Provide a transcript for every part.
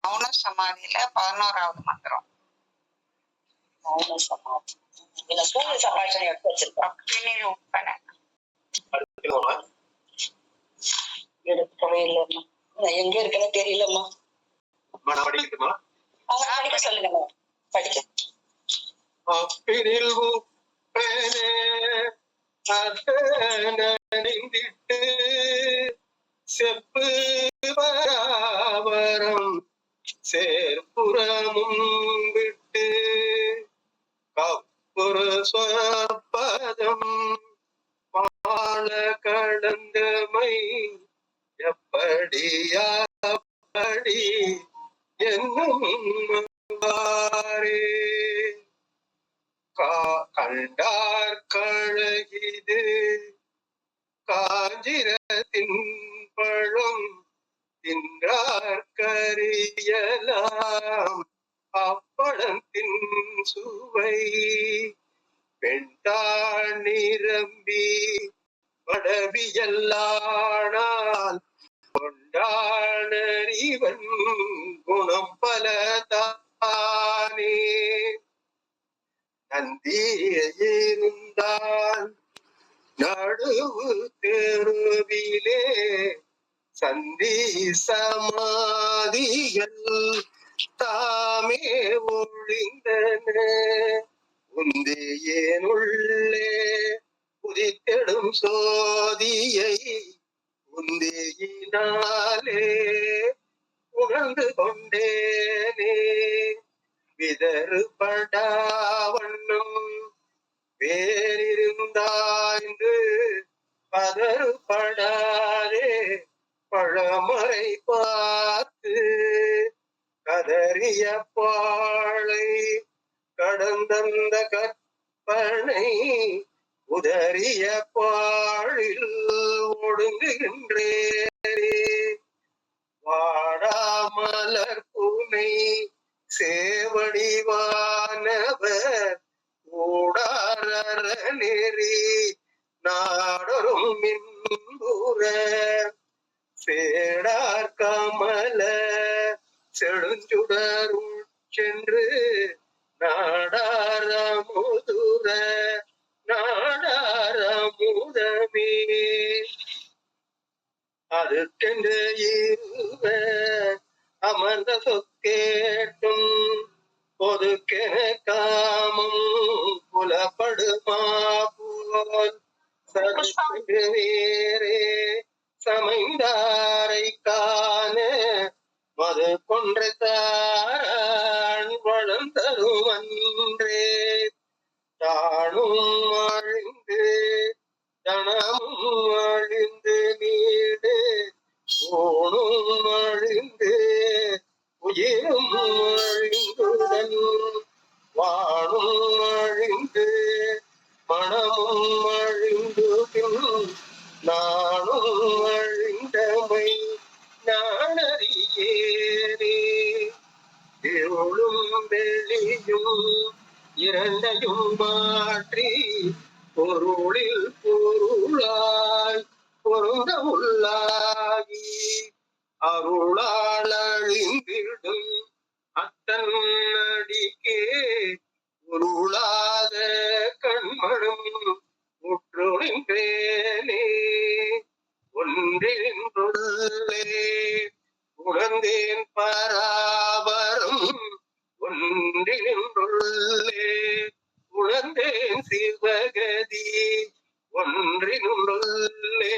மௌன சமாதியில 11வது மந்திரம். மௌன சமாதி. இந்த சூரிய சமாதி எடுத்து வச்சிருக்கோம். அக்னியில் உட்பட எடுக்கவே இல்லைம்மா. எங்க இருக்குன்னு தெரியலம்மா. அவங்க படிக்க சொல்லுங்கம்மா. படிக்க. அப்பினில் உப்பனே அத்தனடிந்திட்டு செப்பு பராவரம் சேர்ப்புறமும் விட்டு கப்புறு சொற்பதம் பால கடந்தமை எப்படியாப்படி என்னும் கண்டார் கழகிது காஞ்சிரத்தின் பழம் தின்றார் கரியலாம் அப்பழத்தின் சுவை பெண்டாள் நிரம்பி படவியல்லானால் கொண்டானறிவன் குணம் பலதானே நந்தியிருந்தான் நடுவு தெருவிலே சந்தி சமாதிகள் தாமே ஒழிந்தன உந்தியேனுள்ளே புதித்தெடும் சோதியை உந்தியினாலே உணர்ந்து கொண்டேனே விதறுபடா வண்ணம் வேறிருந்தாய்ந்து பதறுபடாதே பழமறை பார்த்து கதறிய பாழை கடந்தந்த கற்பனை உதறிய பாழில் ஒடுங்குகின்றே வாடாமலர் பூனை சேவடிவானவர் ஊடார நெறி நாடொரும் மின்புற சேடார் கமல செடுஞ்சுடருள் சென்று நாடாரமுதுர நாடாரமுதமே அதுக்கென்று இருவர் அமர்ந்த சொற்கேட்டும் பொதுக்கென காமம் புலப்படுமா போல் சதுக்கு வேறே சமைந்தாரை காண மது கொன்றை தாரான் வளம் தரும் அன்றே தானும் அழிந்து தனமும் அழிந்து நீடு ஊனும் அழிந்து உயிரும் அழிந்துடன் வானும் அழிந்து மனமும் அழிந்து பின் நானும் அழிந்தமை நானறியேனே இருளும் வெளியும் இரண்டையும் மாற்றி பொருளில் பொருளாய் பொருந்த உள்ளாகி அருளால் அழிந்திடும் அத்தன் அடிக்கே உருளாத கண்மணும் உற்று நின்றேனே ஒன்றின்றே உணர்ந்தேன் பராபரம் ஒன்றினுள்ளே உணர்ந்தேன் சிவகதி ஒன்றினுள்ளே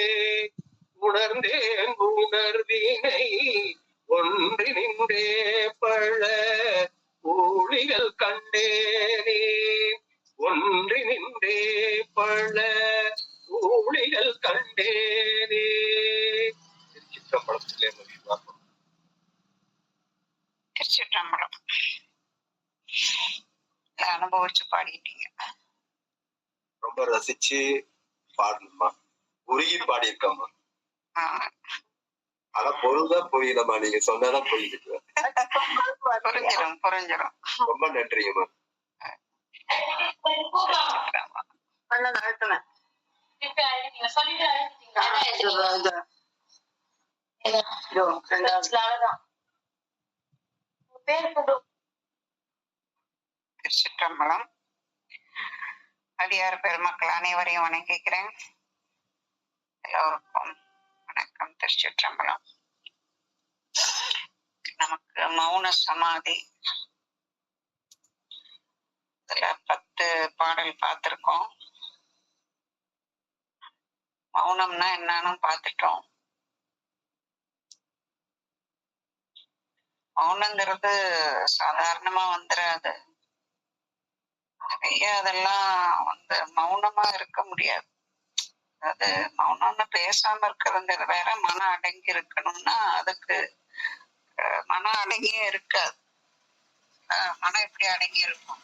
உணர்ந்தேன் உணர்வினை ஒன்றினின்றே பழ ஊழிகள் கண்டேனே ஒன்றினின்றே பழ ஊழிகள் கண்டேனே. திருச்சிற்றம்பலத்திலே பார்ப்போம். திருச்சிற்றம்பலம் அனுபவிச்சு பாடிட்டீங்க. ரொம்ப ரசிச்சு பாடணுமா, உருகி பாடியிருக்கம்மா. ஆனா பொருள்தான் புரியலம்மா, நீங்க சொன்னதான் புரியுது. புரிஞ்சிடும் புரிஞ்சிடும். ரொம்ப நன்றிங்கம்மா. பேர் கொண்டு திருச்சிற்றம்பலம். அடியார் பெருமக்கள் அனைவரையும் வணங்கிக்கிறேன். எல்லோருக்கும் வணக்கம். திருச்சிற்றம்பலம். நமக்கு மௌன சமாதி இதுல 10 பாடல் பார்த்திருக்கோம். மௌனம்னா என்னன்னு பார்த்துட்டோம். மௌனங்கிறது சாதாரணமா வந்துடாது. நிறைய அதெல்லாம் மௌனமா இருக்க முடியாது. அது மௌனம்னு பேசாம இருக்கிறதுங்கிறது வேற, மனம் அடங்கி இருக்கணும்னா அதுக்கு மனம் அடங்கியே இருக்காது. மனம் எப்படி அடங்கி இருக்கும்?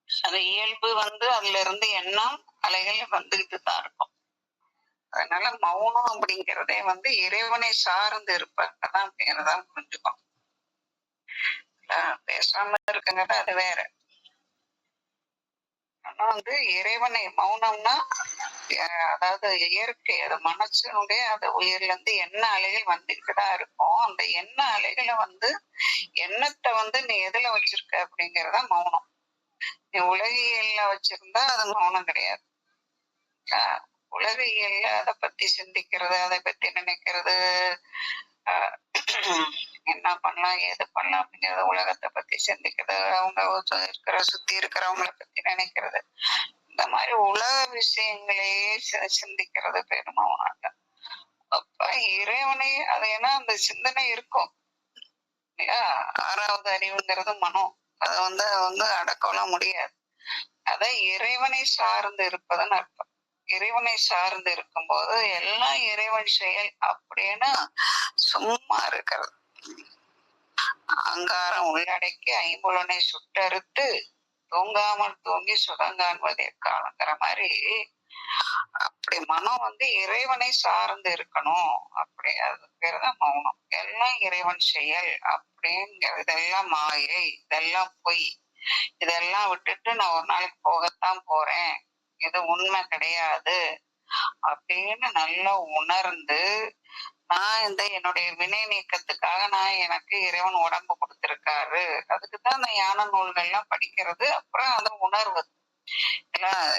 அது இயல்பு அதுல இருந்து எண்ணம் அலைகள் வந்துகிட்டு தான் இருக்கும். அதனால மௌனம் அப்படிங்கிறதே இறைவனை சார்ந்து இருப்பதான் பேருதான் புரிஞ்சுக்கும். பேசாம இருக்குங்கிறது அது வேற. ஆனா இறைவனை மௌனம்னா அதாவது இயற்கை, அது மனசனுடைய அது உயிர்ல இருந்து எண்ண அலைகள் வந்துட்டுதான் இருக்கும். அந்த எண்ண அலைகளை எண்ணத்தை நீ எதுல வச்சிருக்க அப்படிங்கறத மௌனம். நீ உலகியல்ல வச்சிருந்தா அது மௌனம் கிடையாது. உலகியல்ல அதை பத்தி சிந்திக்கிறது, அதை பத்தி நினைக்கிறது, என்ன பண்ணலாம் ஏது பண்ணலாம் அப்படிங்கறது, உலகத்தை பத்தி சிந்திக்கிறது, அவங்க சுத்தி இருக்கிறவங்களை பத்தி நினைக்கிறது, இந்த மாதிரி உலக விஷயங்களையே சிந்திக்கிறது பேரு மௌனம். அப்ப இறைவனை அது ஏன்னா அந்த சிந்தனை இருக்கும் இல்லையா? 6வது அறிவுங்கிறது மனம். அதை அடக்கலாம் முடியாது. அத இறைவனை சார்ந்து இருப்பதுன்னு அர்த்தம். இறைவனை சார்ந்து இருக்கும்போது எல்லாம் இறைவன் செயல் அப்படின்னு சும்மா இருக்கிறது. அங்காரம் உள்ளடக்கி ஐம்புலனை சுட்டறுத்து தூங்காமல் தூங்கி சுகங்காண்பது எக்காலங்கிற மாதிரி அப்படி மனம் இறைவனை சார்ந்து இருக்கணும். அப்படி அது பேருதான் மௌனம். எல்லாம் இறைவன் செயல் அப்படிங்கிறது. இதெல்லாம் மாயை, இதெல்லாம் பொய், இதெல்லாம் விட்டுட்டு நான் ஒரு நாளைக்கு போகத்தான் போறேன், இது உண்மை கிடையாது அப்படின்னு நல்லா உணர்ந்து, நான் என்னுடைய வினை நீக்கத்துக்காக எனக்கு இறைவன் உடம்பு கொடுத்திருக்காரு, அதுக்குதான் அந்த ஞான நூல்கள்லாம் படிக்கிறது. அப்புறம் அதை உணர்வது.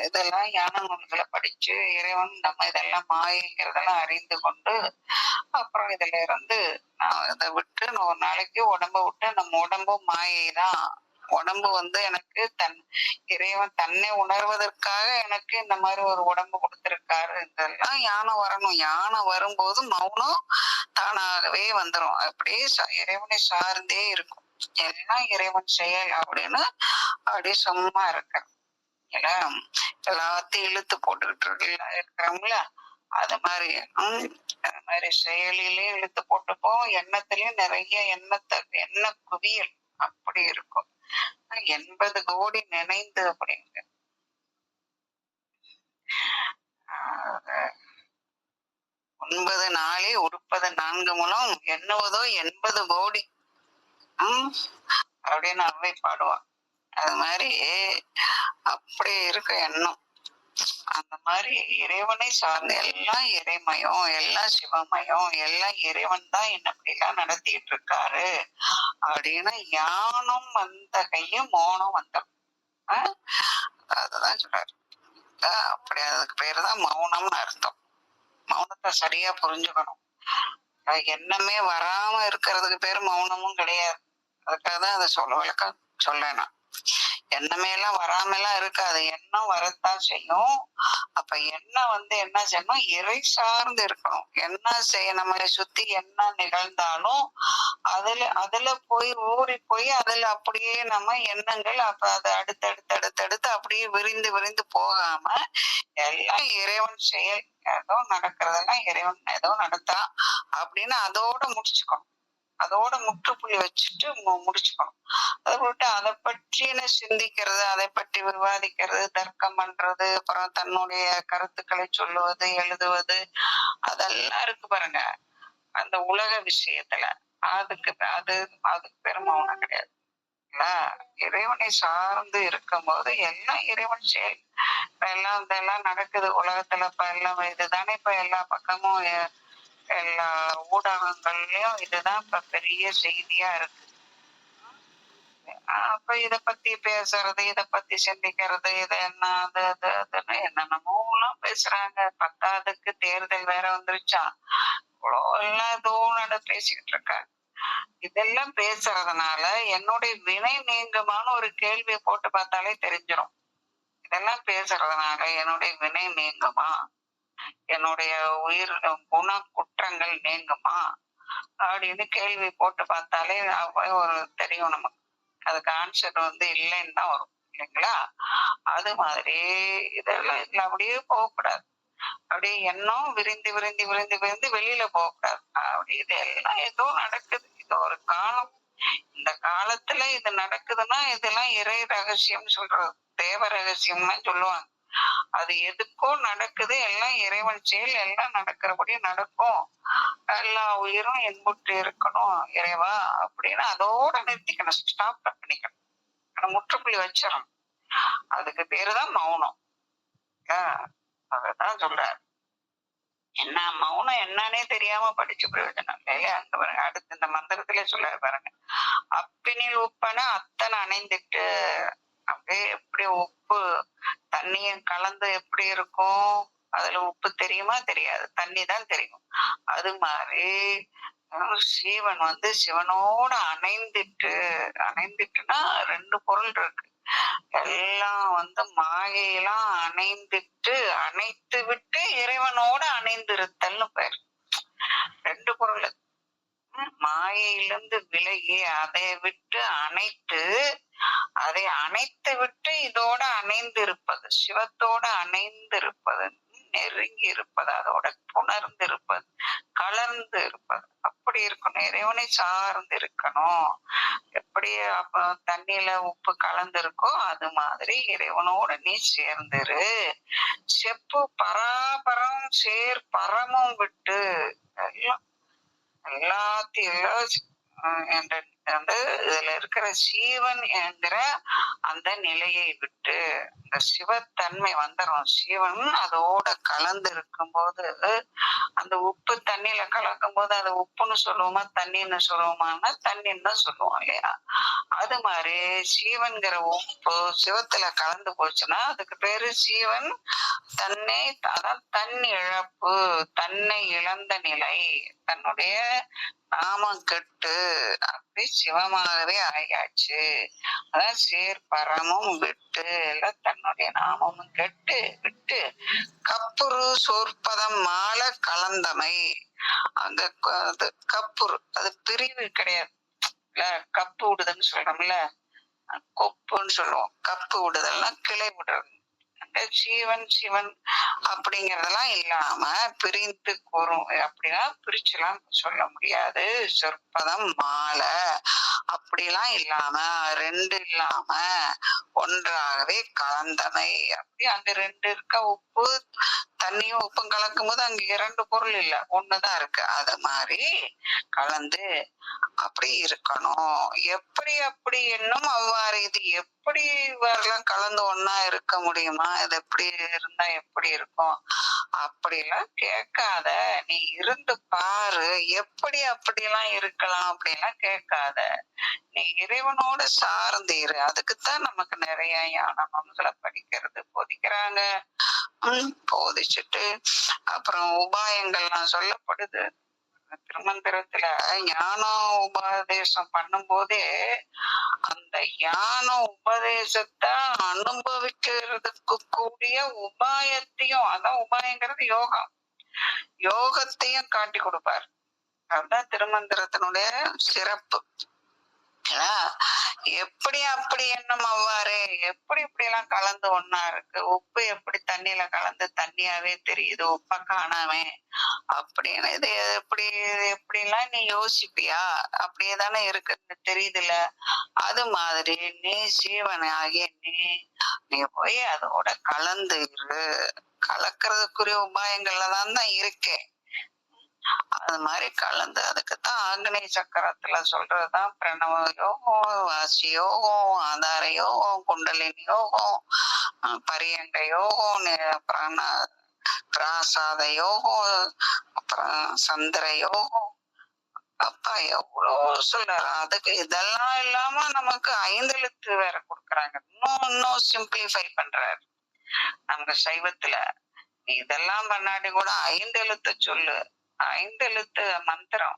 இதெல்லாம் ஞான நூல்களை படிச்சு இறைவன் நம்ம இதெல்லாம் மாயைங்கிறதெல்லாம் அறிந்து கொண்டு, அப்புறம் இதுல இருந்து நான் இதை விட்டு நான் ஒரு நாளைக்கு உடம்ப விட்டு, நம்ம உடம்பும் மாயைதான், உடம்பு எனக்கு இறைவன் தன்னை உணர்வதற்காக எனக்கு இந்த மாதிரி ஒரு உடம்பு கொடுத்திருக்காரு. இதெல்லாம் யானம் வரணும். யானம் வரும்போது மௌனம் தானாகவே வந்துடும். அப்படியே இறைவனை சார்ந்தே இருக்கும். எல்லாம் இறைவன் செயல் அப்படின்னு அப்படியே சும்மா இருக்க எல்லாத்தையும் இழுத்து போட்டுக்கிட்டு இருக்கிறோம்ல, அது மாதிரி செயலிலையும் இழுத்து போட்டுப்போம், எண்ணத்திலயும் நிறைய எண்ண குவியல் அப்படி இருக்கும். 80 கோடி நினைந்து அப்படிங்க 9 நாளே உடுப்பது 4 முலம் எண்ணுவதோ 80 கோடி அப்படின்னு அவை பாடுவான். அது மாதிரி அப்படி இருக்க எண்ணம். அந்த மாதிரி இறைவனை சார்ந்த எல்லாம் இறைமயம், எல்லாம் சிவமயம், எல்லாம் இறைவன் தான் என்ன அப்படிலாம் நடத்திட்டு இருக்காரு அப்படின்னு ஞானம் வந்த கையும் மௌனம் வந்த அதுதான் சொல்றாரு. அப்படி அதுக்கு பேருதான் மௌனம்னு அர்த்தம். மௌனத்தை சரியா புரிஞ்சுக்கணும். எண்ணமே வராம இருக்கிறதுக்கு பேரு மௌனமும் கிடையாது. அதுக்காக தான் அதை விளக்க சொல்றேன். எண்ணமே எல்லாம் வராம எல்லாம் இருக்காது, எண்ணம் வரத்தான் செய்யும். அப்ப எண்ணம் என்ன செய்யணும்? இறை சார்ந்து இருக்கணும். என்ன செய்ய நம்மளை சுத்தி என்ன நிகழ்ந்தாலும் அதுல போய் ஊறி போய் அதுல அப்படியே நம்ம எண்ணங்கள் அப்ப அதை அடுத்தடுத்து அப்படியே விரிந்து போகாம எல்லாம் இறைவன் செயல், ஏதோ நடக்கிறதெல்லாம் இறைவன் ஏதோ நடத்தா அப்படின்னு அதோட முடிச்சுக்கணும். அதோட முற்றுப்புள்ளி வச்சுட்டு முடிச்சுக்கணும். அதை விட்டு அதை பற்றின சிந்திக்கிறது, அதை பற்றி விவாதிக்கிறது, தர்க்கம் பண்றது, அப்புறம் தன்னுடைய கருத்துக்களை சொல்லுவது, எழுதுவது, அதெல்லாம் இருக்கு பாருங்க அந்த உலக விஷயத்துல. அதுக்கு பேரு மௌனம் கிடையாது. இல்ல, இறைவனை சார்ந்து இருக்கும்போது எல்லாம் இறைவன் செயல். இப்ப எல்லாம் இதெல்லாம் நடக்குது உலகத்துல. இப்ப எல்லாம் இதுதானே இப்ப எல்லா பக்கமும் எல்லா ஊடகங்கள்லயும் இதுதான் இப்ப பெரிய செய்தியா இருக்கு. அப்ப இத பத்தி பேசுறது, இத பத்தி சிந்திக்கிறது, இது என்ன அது அது அதுன்னு என்னென்னமோ எல்லாம் பேசுறாங்க. பத்தாவதுக்கு தேர்தல் வேற வந்துருச்சா, இவ்வளோ எல்லாம் ஏதோ பேசிக்கிட்டு இருக்காங்க. இதெல்லாம் பேசுறதுனால என்னுடைய வினை நீங்குமான்னு ஒரு கேள்வியை போட்டு பார்த்தாலே தெரிஞ்சிடும். இதெல்லாம் பேசுறதுனால என்னுடைய வினை நீங்குமா, என்னுடைய உயிர் குண குற்றங்கள் நீங்குமா அப்படின்னு கேள்வி போட்டு பார்த்தாலே ஒரு தெரியும் நமக்கு. அதுக்கு ஆன்சர் இல்லைன்னு தான் வரும் இல்லைங்களா? அது மாதிரி இதெல்லாம் இதுல அப்படியே போகக்கூடாது. அப்படியே எண்ணம் விரிந்து விரிந்து விரிந்து விரிந்து வெளியில போகக்கூடாது. அப்படி இதெல்லாம் ஏதோ நடக்குது, இது ஒரு காலம். இந்த காலத்துல இது நடக்குதுன்னா இதெல்லாம் இறை ரகசியம் சொல்றது, தேவ ரகசியம்னு சொல்லுவாங்க. அது எதுக்கோ நடக்குது, எல்லாம் இறைவன் செயல், எல்லாம் நடக்கிறபடி நடக்கும். எல்லா உயிரும் என்புற்று இருக்கணும் இறைவா அப்படின்னு அதோட நிறுத்திக்கணும், ஸ்டாப் பண்ணிக்கணும், முற்றுப்புள்ளி வச்சிடணும். அதுக்கு பேருதான் மௌனம். அதான் சொல்றாரு. என்ன மௌனம் என்னன்னே தெரியாம படிச்சு பிரயோஜனம் இல்லையா? அங்க பாருங்க, அடுத்து இந்த மந்திரத்திலே சொல்றாரு பாருங்க. அப்பினில் உப்பன அத்தனை அணைந்துட்டு, அப்படியே எப்படி உப்பு தண்ணியும் கலந்து எப்படி இருக்கும், அதுல உப்பு தெரியுமா? தெரியாது, தண்ணி தான் தெரியும். அது மாதிரி சீவன் சிவனோட அணைந்துட்டு, அணைந்துட்டுன்னா ரெண்டு பொருள் இருக்கு. எல்லாம் மாயையெல்லாம் அணைந்துட்டு, அணைத்து விட்டு இறைவனோட அணைந்திருத்தல்னு பேர். ரெண்டு பொருள். மாயையிலிருந்து விலகி அதை விட்டு அணைத்து, அதை அணைத்து விட்டு இதோட அணைந்து இருப்பது, சிவத்தோட அணைந்து இருப்பது, நெருங்கி இருப்பது, அதோட புணர்ந்து இருப்பது, கலர்ந்து இருப்பது. அப்படி இருக்கணும், இறைவனை சார்ந்து இருக்கணும். எப்படி அப்ப தண்ணியில உப்பு கலந்து இருக்கோ அது மாதிரி இறைவனோட நீ சேர்ந்துரு. செப்பு பராபரம் சேர் பரமும் விட்டு, எல்லாம் எல்லாத்தையும் இதுல இருக்கிற சீவன் என்கிற அந்த நிலையை விட்டு இந்த சிவத்தன்மை வந்துடும். சிவன் அதோட கலந்து இருக்கும் போது, அந்த உப்பு தண்ணியில கலக்கும் போது அது உப்புன்னு சொல்லுவோமா தண்ணின்னு சொல்லுவோமான்னா தண்ணின்னு தான் சொல்லுவோம் இல்லையா? அது மாதிரி சீவன்கிற உப்பு சிவத்துல கலந்து போச்சுன்னா அதுக்கு பேரு சீவன் தன்னை, அதான் தன் இழப்பு, தன்னை இழந்த நிலை, தன்னுடைய நாமம் கெட்டு அப்படி சிவமாகவே ஆயாச்சு. அதான் சேர் பரமும் விட்டு, எல்லாம் தன்னுடைய நாமமும் கெட்டு விட்டு கப்புரு சொற்பதம் மால கலந்தமை. அங்க அது கப்புரு, அது பிரிவு கிடையாது. கப்பு விடுதல்னு சொல்றோம்ல, கொப்புன்னு சொல்லுவோம். கப்பு விடுதல்னா கிளை விடுறது. ஜீவன் சிவன் அப்படிங்கறதெல்லாம் இல்லாம பிரிந்து கூறும், அப்படின்னா பிரிச்சுலாம் சொல்ல முடியாது. சொற்பதம் மாலை அப்படிலாம் இல்லாம, ரெண்டு இல்லாம ஒன்றாகவே கலந்தமை. அப்படி அங்க ரெண்டு இருக்க, உப்பு தண்ணியும் உப்பும் கலக்கும் போது அங்க இரண்டு பொருள் இல்ல, ஒண்ணுதான் இருக்கு. அது மாதிரி கலந்து அப்படி இருக்கணும். எப்படி அப்படி என்னும் அவ்வாறு. இது எப்படி வரலாம் கலந்து ஒன்னா இருக்க முடியுமா, இது எப்படி இருந்தா எப்படி இருக்கும் அப்படிலாம் கேட்காத. நீ இருந்து பாரு, எப்படி அப்படிலாம் இருக்கலாம் அப்படிலாம் கேட்காத. நீ இறைவனோட சார்ந்து இரு. அதுக்குத்தான் நமக்கு நிறைய ஞான நூல்களை படிக்கிறது போதிக்கிறாங்க. போதிச்சுட்டு அப்புறம் உபாயங்கள்லாம் சொல்லப்படுது திருமந்திரத்துல. ஞானம் உபதேசம் பண்ணும் போதே அந்த ஞான உபதேசத்தை அனுபவிக்கிறதுக்கு கூடிய உபாயத்தையும், அதான் உபாயங்கிறது யோகம், யோகத்தையும் காட்டி கொடுப்பார். அதுதான் திருமந்திரத்தினுடைய சிறப்பு. எப்படி அப்படி என்னும் அவ்வாறு, எப்படி இப்படி எல்லாம் கலந்து ஒன்னா இருக்கு. உப்பு எப்படி தண்ணியில கலந்து தண்ணியாவே தெரியுது, உப்ப காணாம அப்படின்னு. இது எப்படி எப்படிலாம் நீ யோசிப்பியா? அப்படியே தானே இருக்குன்னு தெரியுதுல்ல. அது மாதிரி நீ சீவன் ஆகிய நீ போய் அதோட கலந்து இரு. கலக்கிறதுக்குரிய உபாயங்கள்ல தான் இருக்கேன். அது மாதிரி கலந்து அதுக்குத்தான் ஆக்னேய சக்கரத்துல சொல்றதுதான் பிரணவ யோகம், வாசி யோகம், ஆதார யோகம், குண்டலினி யோகம், பரியங்க யோகம், பிராசாத யோகம், அப்புறம் சந்திர யோகம். அப்பா எவ்வளவு சொல்றாரு. அதுக்கு இதெல்லாம் இல்லாம நமக்கு 5 எழுத்து வேற கொடுக்குறாங்க. இன்னும் சிம்பிளிஃபை பண்றாரு. நமக்கு சைவத்துல இதெல்லாம் பண்ணாட்டி கூட 5 எழுத்து சொல்லு, 5 எழுத்து மந்திரம்.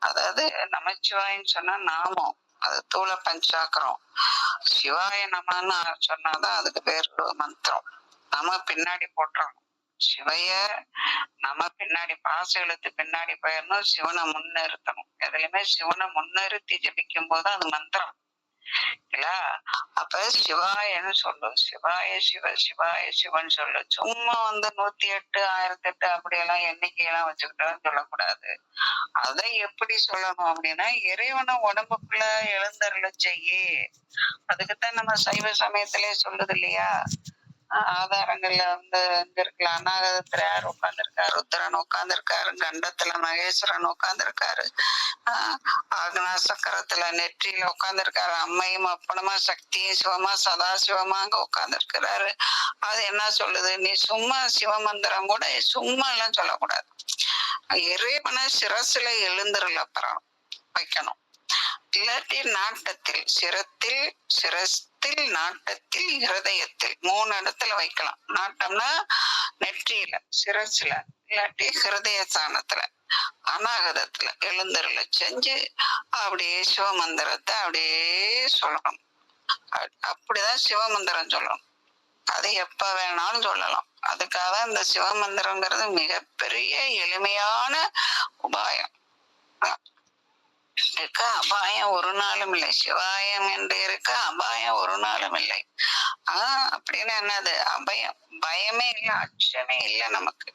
அதாவது நமச்சிவாயின்னு சொன்னா நாமம், அது தூள பஞ்சாக்கரம். சிவாய நமன்னு சொன்னாதான் அதுக்கு பேரு மந்திரம். நம்ம பின்னாடி போட்டுறோம் சிவைய, நம்ம பின்னாடி பாச எழுத்து பின்னாடி போயிடணும், சிவனை முன்னிறுத்தணும். எதுலையுமே சிவனை முன்னிறுத்தி ஜபிக்கும் போது அது மந்திரம் இல்ல. அப்ப சிவாயன்னு சொல்லு, சிவாய சிவ, சிவாய சிவன் சொல்லு. சும்மா 108 1008 அப்படியெல்லாம் எண்ணிக்கையெல்லாம் வச்சுக்கிட்டாலும் சொல்லக்கூடாது. அதை எப்படி சொல்லணும் அப்படின்னா, இறைவனை உடம்புக்குள்ள எழுந்தருள செய்யு. அதுக்குத்தான் நம்ம சைவ சமயத்திலே சொல்லுது இல்லையா. ஆதாரங்கள்ல இங்க இருக்குல்ல, அநாகதத்துல யார் உட்கார்ந்துருக்காரு, ருத்ரன் உட்கார்ந்துருக்காரு, கண்டத்துல மகேஸ்வரன் உட்கார்ந்துருக்காரு, ஆக்னா சக்கரத்துல நெற்றியில உட்கார்ந்துருக்காரு, அம்மையும் அப்பனமா சக்தியும் சிவமா சதாசிவமா அங்க உட்கார்ந்துருக்கிறாரு. அது என்ன சொல்லுது, நீ சும்மா சிவமந்திரம் கூட சும்மா எல்லாம் சொல்லக்கூடாது. இறைவனை சிரசுல எழுந்துருல அப்புறம் வைக்கணும். இல்லாட்டி நாட்டத்தில், சிரத்தில், நாட்டத்தில், ஹிருதயத்தில் 3 இடத்துல வைக்கலாம். நாட்டம்னா நெற்றியில, சிரசுல, இல்லாட்டி ஹிருதய ஸ்தானத்துல, அநாகதத்துல எழுந்தருள செஞ்சு அப்படியே சிவமந்திரத்தை அப்படியே சொல்லணும். அப்படிதான் சிவமந்திரம் சொல்லணும். அது எப்ப வேணாலும் சொல்லலாம். அதுக்காக இந்த சிவமந்திரங்கிறது மிகப்பெரிய எளிமையான உபாயம். இருக்க அபாயம் ஒரு நாளும் இல்லை. சிவாயம் என்று இருக்க அபாயம் ஒரு நாளும் இல்லை. அப்படின்னு என்னது, அபயம், பயமே இல்லை, அச்சமே இல்லை நமக்கு.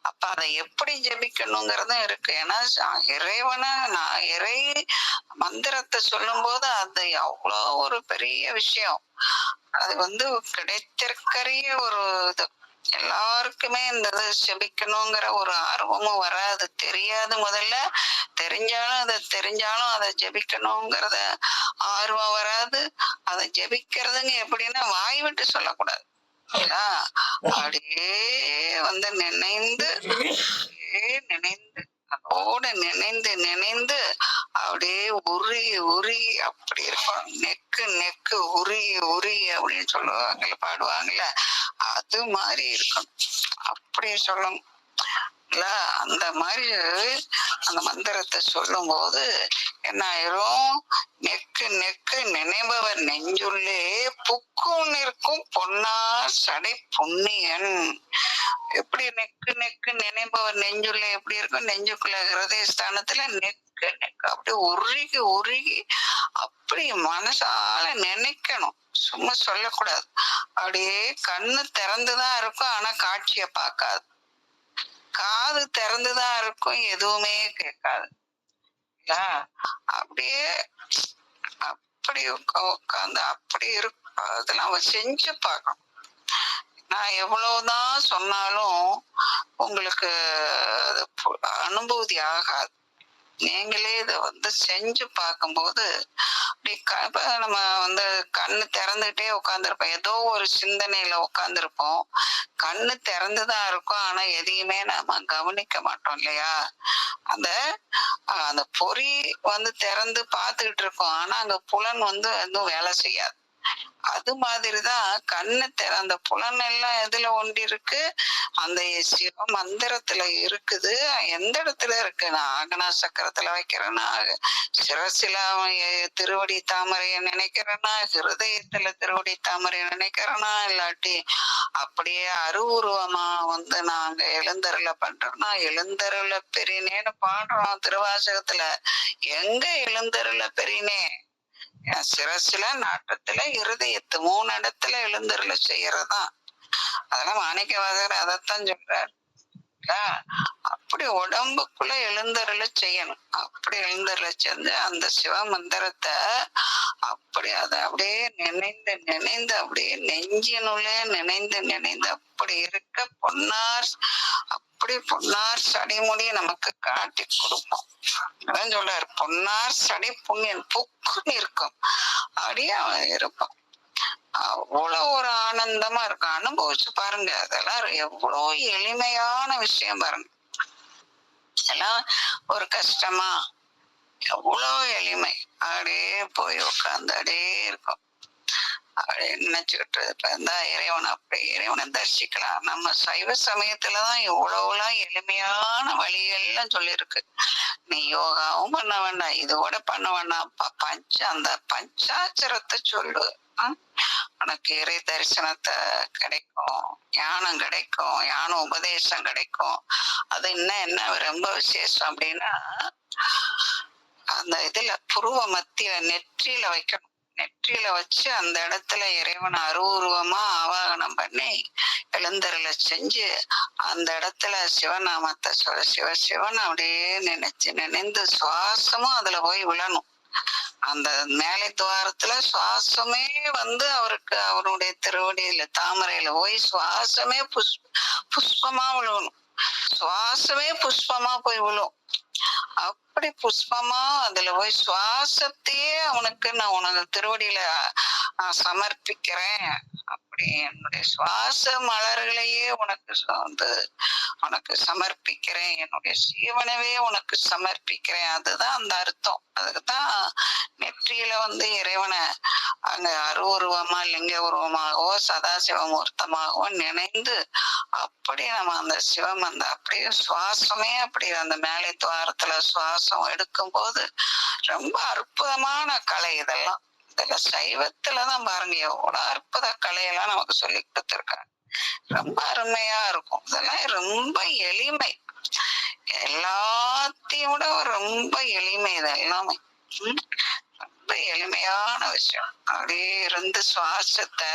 அப்ப அதை எப்படி ஜபிக்கணுங்கிறதும் இருக்கு. ஏன்னா இறைவனை இறை மந்திரத்தை சொல்லும் போது அது அவ்வளோ ஒரு பெரிய விஷயம். அது கிடைத்திருக்கிற ஒரு இது. எல்லாருக்குமே இந்த இது ஜபிக்கணுங்கிற ஒரு ஆர்வமும் வராது, தெரியாது. முதல்ல தெரிஞ்சாலும் அதை ஜபிக்கணுங்கிறத ஆர்வம் வராது. அதை ஜபிக்கிறதுங்க எப்படின்னா வாய் விட்டு சொல்லக்கூடாது. அப்படியே நினைந்து அதோட நினைந்து அப்படியே உருகி அப்படி இருக்கும். நெக்கு உருகி அப்படின்னு சொல்லுவாங்கல்ல, பாடுவாங்கல்ல, அது மாதிரி இருக்கணும். அப்படி சொல்லணும் இல்ல. அந்த மாதிரி அந்த மந்திரத்தை சொல்லும் போது என்ன ஆயிரும், நெக்கு நினைபவர் நெஞ்சுள்ளே புக்கும் நிற்கும் பொன்னார் சடை புண்ணியன். எப்படி நெக்கு நினைபவர் நெஞ்சுள்ளே எப்படி இருக்கும், நெஞ்சுக்குள்ள ஹிருதய ஸ்தானத்துல நெக்கு அப்படியே உருகி அப்படி மனசால நினைக்கணும், சும்மா சொல்லக்கூடாது. அப்படியே கண்ணு திறந்துதான் இருக்கும், ஆனா காட்சிய பார்க்காது. காது திறந்துதான் இருக்கும், எதுவுமே கேட்காது. அப்படியே அப்படி உட்காந்து அப்படி இருக்கும். அதெல்லாம் செஞ்சு பார்க்கணும். நான் எவ்வளவுதான் சொன்னாலும் உங்களுக்கு அனுபூதி ஆகாது. நீங்களே இதை செஞ்சு பார்க்கும்போது நம்ம கண்ணு திறந்துகிட்டே உட்காந்துருப்போம். ஏதோ ஒரு சிந்தனையில உட்காந்துருப்போம், கண்ணு திறந்துதான் இருக்கும், ஆனா எதையுமே நாம கவனிக்க மாட்டோம் இல்லையா. அந்த பொறி திறந்து பார்த்துக்கிட்டு இருக்கோம், ஆனா அங்க புலன் எதுவும் வேலை செய்யாது. அது மாதிரிதான் கண்ணு அந்த புலன் எல்லாம் எதுல ஒண்டி இருக்கு, அந்த சிவ மந்திரத்துல இருக்குது. எந்த இடத்துல இருக்கு, நான் ஆகனா சக்கரத்துல வைக்கிறேன்னா, சிரசில திருவடி தாமரைய நினைக்கிறேன்னா, ஹிருதயத்துல திருவடி தாமரைய நினைக்கிறேன்னா, இல்லாட்டி அப்படியே அருவுருவமா நாங்க எழுந்தருள பண்றோம்னா, எழுந்தருள பெரினேன்னு பாடுறோம் திருவாசகத்துல. எங்க எழுந்தருள பெரினே, சிரசுல, நாட்டத்துல, இருதயத்து 3 இடத்துல எழுந்தருள செய்யறதுதான். அதெல்லாம் மாணிக்கவாசகர் அதைத்தான் சொல்றாரு. அப்படி உடம்புக்குள்ள எழுந்தருள செய்யணும். அப்படி எழுந்தருள செஞ்சு அந்த சிவ மந்திரத்தை அப்படி அதை அப்படியே நினைந்து நினைந்து அப்படியே நெஞ்சினுள்ளே நினைந்து நினைந்து அப்படி இருக்க பொன்னார் அப்படி பொன்னார் சடிமுடி நமக்கு காட்டி கொடுப்போம். அதான் சொல்றாரு, பொன்னார் சடி புண்ணியன் புக்குன்னு இருக்கும், அப்படியே அவன் இருப்பான். அவ்வளவு ஒரு ஆனந்தமா இருக்கும். அனுபவிச்சு பாருங்க, அதெல்லாம் எவ்வளவு எளிமையான விஷயம் பாருங்க. எல்லாம் ஒரு கஷ்டமா, எவ்வளவு எளிமை. அப்படியே போய் உட்கார்ந்து அப்படியே இருக்கும், அப்படியே நினைச்சுக்கிட்டு இருந்தா இறைவனை அப்படியே இறைவனை தரிசிக்கலாம். நம்ம சைவ சமயத்துலதான் இவ்வளவுலாம் எளிமையான வழிகள்லாம் சொல்லியிருக்கு. நீ யோகாவும் பண்ண வேண்டாம், இதோட பண்ண வேண்டாம், அந்த பஞ்சாட்சரத்தை சொல்லு, உனக்கு இறை தரிசனத்தை கிடைக்கும், ஞானம் கிடைக்கும், ஞான உபதேசம் கிடைக்கும். அது என்ன ரொம்ப விசேஷம் அப்படின்னா, அந்த இதுல புருவ மத்தியில நெற்றியில வைக்கணும். நெற்றியில வச்சு அந்த இடத்துல இறைவனை அருவுருவமா ஆவாகனம் பண்ணி எழுந்தருளை செஞ்சு அந்த இடத்துல சிவநாமத்தை சொல்ல சிவ சிவன் அப்படியே நினைந்து சுவாசமும் அதுல போய் விழணும். அந்த மேலை துவாரத்துல சுவாசமே அவருக்கு அவருடைய திருவடியில தாமரையில போய் சுவாசமே புஷ்பமா விழுவணும். சுவாசமே புஷ்பமா போய் விழும். அப்படி புஷ்பமா அதுல போய் சுவாசத்தையே அவனுக்கு நான் உனக்கு திருவடியில சமர்ப்பிக்கிறேன், அப்படி என்னுடைய சுவாச மலர்களையே உனக்கு சமர்ப்பிக்கிறேன், என்னுடைய சீவனவே உனக்கு சமர்ப்பிக்கிறேன். அதுதான் அந்த அர்த்தம். அதுக்குதான் நெற்றியில இறைவனை அங்க அருவுருவமா லிங்க உருவமாகவோ சதாசிவமூர்த்தமாகவோ நினைந்து அப்படி நம்ம அந்த சிவம் அப்படியே சுவாசமே அப்படி அந்த மேலை துவாரத்துல சுவாசம் எடுக்கும் போது ரொம்ப அற்புதமான கலை இதெல்லாம். இதுல சைவத்துலதான் பாருங்க எவ்வளவு அற்புத கலையெல்லாம் நமக்கு சொல்லி கொடுத்துருக்காங்க. ரொம்ப அருமையா இருக்கும். இதெல்லாம் ரொம்ப எளிமை, எல்லாத்தையும் விட ரொம்ப எளிமை இது எல்லாமே. ரொம்ப எளிமையான விஷயம். அப்படியே இருந்து சுவாசத்தை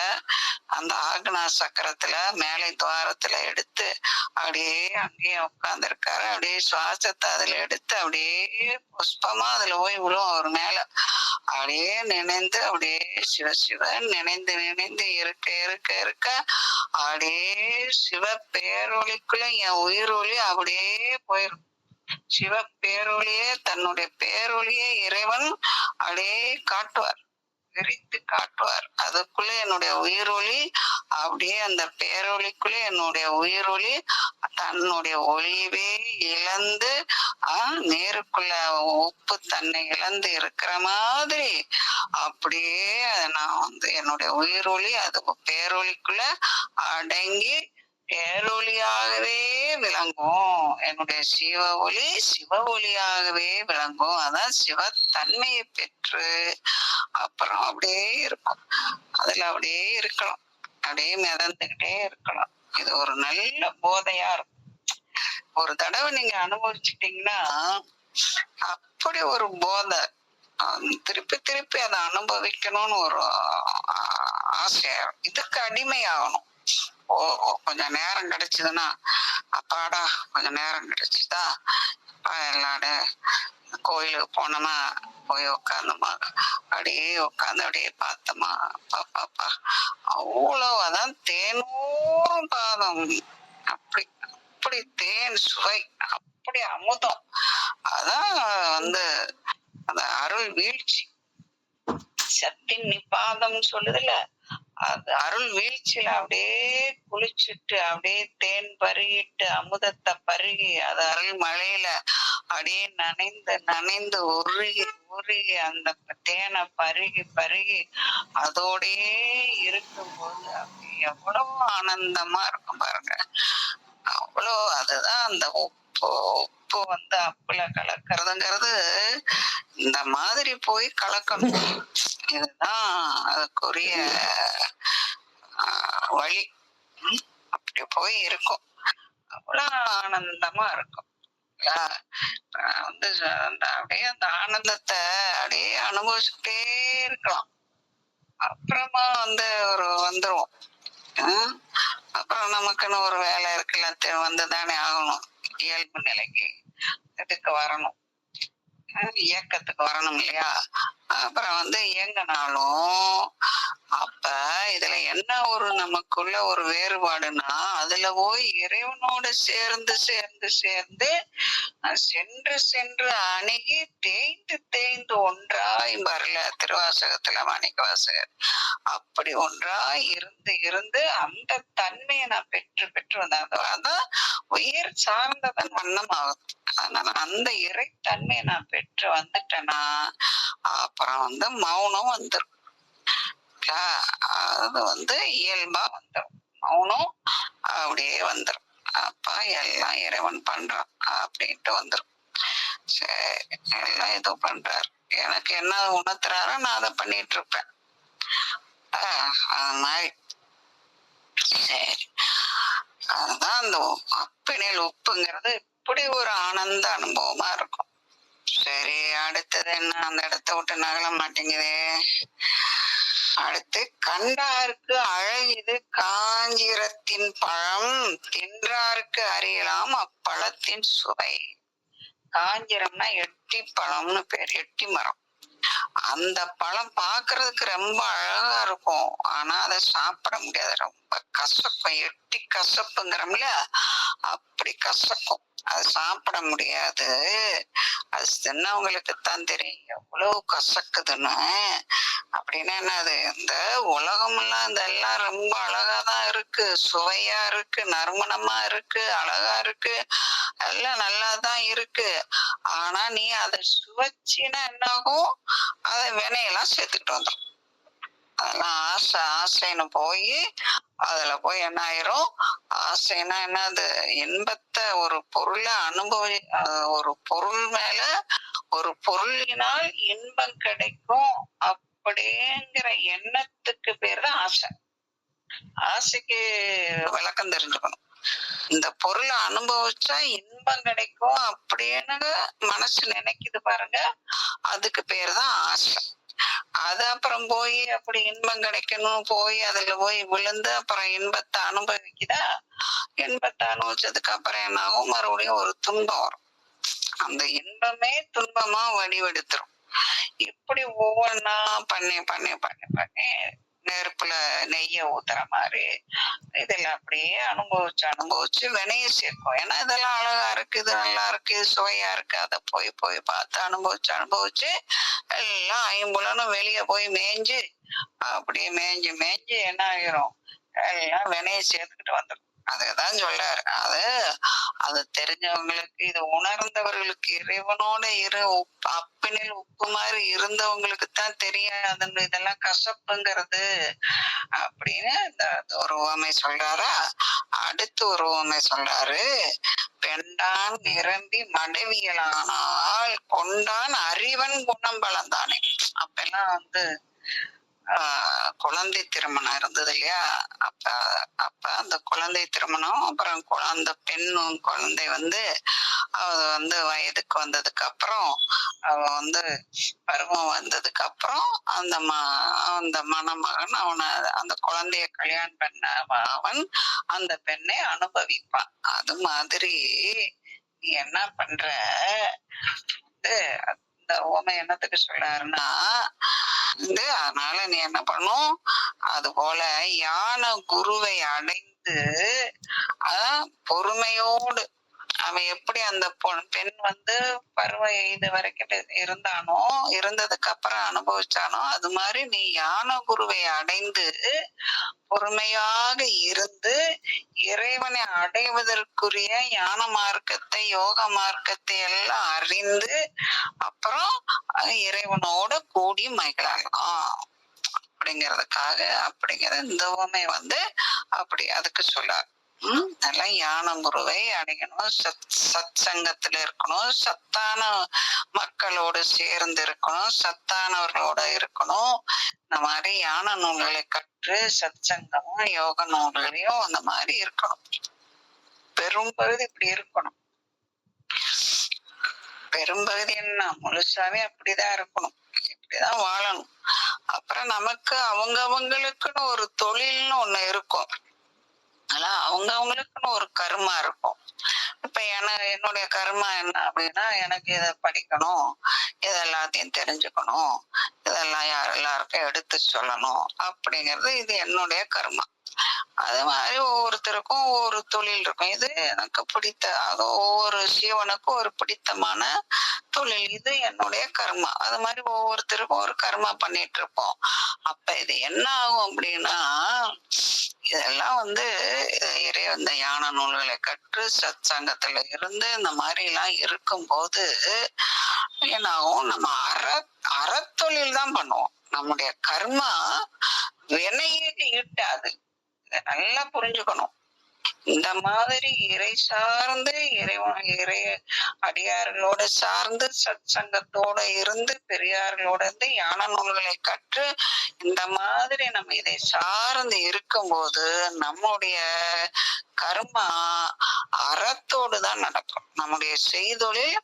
அந்த ஆக்னா சக்கரத்துல மேலை துவாரத்துல எடுத்து அப்படியே அங்கேயே உட்கார்ந்து இருக்காரு. அப்படியே சுவாசத்தை அதுல எடுத்து அப்படியே புஷ்பமா அதுல போய் விழும் அவர் மேல. அப்படியே நினைந்து அப்படியே சிவ சிவ நினைந்து நினைந்து இருக்க இருக்க இருக்க அப்படியே சிவ பேரொளிக்குள்ள என் உயிரொளி அப்படியே போயிரும். சிவ பேரொளியே தன்னுடைய பேரொளியே இறைவன் அப்படியே காட்டுவார், விரித்து காட்டுவார். அதுக்குள்ள என்னுடைய உயிரொளி அப்படியே அந்த பேரொளிக்குள்ள என்னுடைய உயிரொளி தன்னுடைய ஒளியவே இழந்து நேருக்குள்ள உப்பு தன்னை இழந்து இருக்கிற மாதிரி அப்படியே நான் என்னுடைய உயிரொளி அது பேரொளிக்குள்ள அடங்கி பேரொளியாகவே விளங்கும். என்னுடைய சிவ ஒளி சிவ ஒளியாகவே விளங்கும். அதான் சிவ தன்மையை பெற்று அப்புறம் அப்படியே இருக்கும். அதுல அப்படியே இருக்கலாம், அப்படியே மிதந்துகிட்டே இருக்கலாம். இது ஒரு நல்ல போதையா இருக்கும். ஒரு தடவை நீங்க அனுபவிச்சுட்டீங்கன்னா அப்படி ஒரு போதை, திருப்பி திருப்பி அதை அனுபவிக்கணும்னு ஒரு ஆசையா. இதுக்கு அடிமை ஆகணும். கொஞ்சம் நேரம் கிடைச்சதுன்னா அப்பாடா கொஞ்சம் நேரம் கிடைச்சுதா எல்லாரும் கோயிலுக்கு போனோமா போய் உட்காந்தோமா அப்படியே உட்காந்து அப்படியே பார்த்தோமா பாப்பா அவ்வளவு அதான் தேனூரும் பாதம். அப்படி அப்படி தேன் சுவை, அப்படி அமுதம். அதான் அந்த அருள் வீழ்ச்சி. சத்தின் நிப்பாதம் சொல்லுதுல, அது அருள் வீழ்ச்சியில அப்படியே குளிச்சுட்டு அப்படியே தேன் பருகிட்டு அமுதத்தை பருகி அது அருள் மழையில அப்படியே நனைந்து நனைந்து உருகி உருகி அந்த தேனை பருகி பருகி அதோடயே இருக்கும்போது அப்படி எவ்வளவு ஆனந்தமா இருக்கும் பாருங்க. அவ்வளோ அதுதான் அந்த உப்பு அப்புல கலக்கிறதுங்கிறது இந்த மாதிரி போய் கலக்கணும். இதுதான் அதுக்குரிய வழி. அப்படி போய் இருக்கும், அவ்வளவு ஆனந்தமா இருக்கும். அப்படியே அந்த ஆனந்தத்தை அப்படியே அனுபவிச்சுட்டே இருக்கலாம். அப்புறமா வந்துருவோம். அப்புறம் நமக்குன்னு ஒரு வேலை இருக்குல்ல, வந்துதானே ஆகணும். இயல்பு நிலைக்கு இதுக்கு வரணும், இயக்கத்துக்கு வரணும் இல்லையா? அப்புறம் வந்து இயங்கினாலும் அப்ப இதுல என்ன ஒரு நமக்குள்ள ஒரு வேறுபாடுனா, அதுல போய் இறைவனோட சேர்ந்து சேர்ந்து சேர்ந்து சென்று சென்று அணுகி தேய்ந்து தேய்ந்து ஒன்றாய் வரல திருவாசகத்துல மாணிக்க வாசகர். அப்படி ஒன்றாய் இருந்து இருந்து அந்த தன்மையை நான் பெற்று பெற்று வந்தேன். அதான் உயிர் சார்ந்ததன் வண்ணம் ஆகுது. அதனால அந்த இறைத்தன்மையை நான் பெற்று வந்துட்டேன்னா அப்புறம் வந்து மௌனம் வந்துடும். அது வந்து இயல்பா வந்துடும். மௌனம் அப்படியே வந்துடும். அப்ப எல்லாம் இறைவன் பண்றான் அப்படின்ட்டு வந்துடும். சரி, எல்லாம் ஏதோ பண்றாரு, எனக்கு என்ன உணர்த்துறாரோ நான் அதை பண்ணிட்டு இருப்பேன். அது மாதிரி சரி. அதுதான் அந்த அப்பினில் உப்புங்கிறது இப்படி ஒரு ஆனந்த அனுபவமா இருக்கும். சரி, அடுத்தது என்ன? அந்த இடத்த விட்டு நகல மாட்டேங்குதே. அடுத்து, கண்டாருக்கு அழகிது காஞ்சிரத்தின் பழம், தின்றாருக்கு அறியலாம் அப்பழத்தின் சுவை. காஞ்சிரம்னா எட்டி பழம்னு பேர், எட்டி மரம். அந்த பழம் பாக்குறதுக்கு ரொம்ப அழகா இருக்கும், ஆனா அதை சாப்பிட முடியாது, ரொம்ப கசக்கும். எட்டி கசப்புங்கிறோம்ல, அப்படி கசக்கும், அது சாப்பிட முடியாது. அது சின்னவங்களுக்கு தான் தெரியும் எவ்வளவு கசக்குதுன்னு. அப்படின்னா என்னது, இந்த உலகம் எல்லாம் இதெல்லாம் ரொம்ப அழகாதான் இருக்கு, சுவையா இருக்கு, நறுமணமா இருக்கு, அழகா இருக்கு, எல்லாம் நல்லாதான் இருக்கு. ஆனா நீ அதை சுவைச்சின்னா என்னாகும், அதை வினையெல்லாம் சேர்த்துக்கிட்டு வந்துடும். அதெல்லாம் ஆசை ஆசைன்னு போய் அதுல போய் என்ன ஆயிரும், ஆசைன்னா என்னது, இன்பத்தை ஒரு பொருளை ஒரு பொருள் மேல ஒரு பொருளினால் இன்பம் கிடைக்கும் அப்படிங்கிற எண்ணத்துக்கு பேர் தான் ஆசை. ஆசைக்கு விளக்கம் தெரிஞ்சுக்கணும். இந்த பொருளை அனுபவிச்சா இன்பம் கிடைக்கும் அப்படின்னு மனசு நினைக்குது பாருங்க, அதுக்கு பேர் தான் ஆசை. அது அப்புறம் போய் அப்படி இன்பம் கிடைக்கணும் போய் அதுல போய் விழுந்து அப்புறம் இன்பத்தை அனுபவிக்குதா, இன்பத்தை அனுபவிச்சதுக்கு அப்புறம் என்ன ஆகும், மறுபடியும் ஒரு துன்பம் வரும். அந்த இன்பமே துன்பமா வடிவெடுத்துரும். இப்படி ஒவ்வொன்னா பண்ணி பண்ணி பண்ணி பண்ணி நெருப்புல நெய்ய ஊத்துற மாதிரி இதெல்லாம் அப்படியே அனுபவிச்சு அனுபவிச்சு வினைய சேர்க்கும். ஏன்னா இதெல்லாம் அழகா இருக்கு, இது நல்லா இருக்கு, இது சுவையா இருக்கு, அதை போய் போய் பார்த்து அனுபவிச்சு அனுபவிச்சு எல்லாம் ஐம்புலனும் வெளியே போய் மேய்ஞ்சு அப்படியே மேய்ஞ்சு மேய்ஞ்சு என்ன ஆகிரும், எல்லாம் வினைய சேர்த்துக்கிட்டு வந்துடும். அதுதான் சொல்றாரு. அது தெரிஞ்சவங்களுக்கு, இது உணர்ந்தவர்களுக்கு, இறைவனோட அப்பினில் உப்பு மாதிரி இருந்தவங்களுக்கு தான் தெரியும் அது இதெல்லாம் கசப்புங்கிறது அப்படின்னு இந்த ஒரு உவமை சொல்றாரா. அடுத்து ஒரு உவமை சொல்றாரு, பெண்டான் நிரம்பி மடவியலானால் கொண்டான் அறிவன் குணம் பலந்தானே. அப்பெல்லாம் வந்து குழந்தை திருமணம் இருந்தது இல்லையா, அப்ப அந்த குழந்தை திருமணம் அப்புறம் அந்த பெண்ணும் குழந்தை வந்து அவ வந்து வயதுக்கு வந்ததுக்கு அப்புறம், அவ வந்து பருவம் வந்ததுக்கு அப்புறம் அந்த மணமகன் அந்த குழந்தைய கல்யாணம் பண்ண அவன் அந்த பெண்ணை அனுபவிப்பான். அது மாதிரி நீ என்ன பண்ற, இந்த உவமை என்னத்துக்கு சொல்றாருன்னா, அதனால நீ என்ன பண்ணும், அது போல யான குருவை அடைந்து பொறுமையோடு அவன் எப்படி அந்த பெண் வந்து பருவ இது வரைக்கும் இருந்தானோ, இருந்ததுக்கு அப்புறம் அனுபவிச்சானோ, அது மாதிரி நீ யான குருவை அடைந்து பொறுமையாக இருந்து இறைவனை அடைவதற்குரிய ஞான மார்க்கத்தை, யோக மார்க்கத்தை எல்லாம் அறிந்து அப்புறம் இறைவனோட கூடி மகிழலாம் அப்படிங்கிற இந்த உவமை வந்து அப்படி அதுக்கு சொல்லார். நல்லா யான குருவை அடையணும், சத் சங்கத்துல இருக்கணும், சத்தான மக்களோடு சேர்ந்து இருக்கணும், சத்தானவர்களோட இருக்கணும். இந்த மாதிரி யான நூல்களை கற்று சத் சங்கமும் யோக நூல்களையும் அந்த மாதிரி இருக்கணும். பெரும்பகுதி இப்படி இருக்கணும். பெரும்பகுதி என்ன, முழுசாவே அப்படிதான் இருக்கணும், இப்படிதான் வாழணும். அப்புறம் நமக்கு அவங்களுக்குன்னு ஒரு தொழில்னு ஒண்ணு இருக்கும், அவங்களுக்குன்னு ஒரு கர்மா இருக்கும். இப்ப என்னுடைய கர்மா என்ன அப்படின்னா, எனக்கு இதை படிக்கணும், இது எல்லாத்தையும் தெரிஞ்சுக்கணும், இதெல்லாம் எல்லாருக்கும் எடுத்து சொல்லணும் அப்படிங்கிறது இது என்னுடைய கர்மா. அது மாதிரி ஒவ்வொருத்தருக்கும் ஒவ்வொரு தொழில் இருக்கும். இது எனக்கு பிடித்த, அது ஒவ்வொரு ஜீவனுக்கும் ஒரு பிடித்தமான தொழில். இது என்னுடைய கர்மா. அது மாதிரி ஒவ்வொருத்தருக்கும் ஒரு கர்மா பண்ணிட்டு இருப்போம். அப்ப இது என்ன ஆகும் அப்படின்னா, இதெல்லாம் இந்த ஞான நூல்களை கற்று சத் சங்கத்துல இருந்து இந்த மாதிரி எல்லாம் இருக்கும்போது என்ன ஆகும், நம்ம அறத்தொழில் தான் பண்ணுவோம். நம்முடைய கர்மா வினையை ஈட்டாது. இதை நல்லா புரிஞ்சுக்கணும். இந்த மாதிரி இறை சார்ந்து இறை அடியார்களோட சார்ந்து சத் சங்கத்தோட இருந்து பெரியார்களோட இருந்து ஞான நூல்களை கற்று இந்த மாதிரி நம்ம இதை சார்ந்து இருக்கும்போது நம்முடைய கர்மா அறத்தோடு தான் நடக்கும். நம்முடைய செய்தொழில்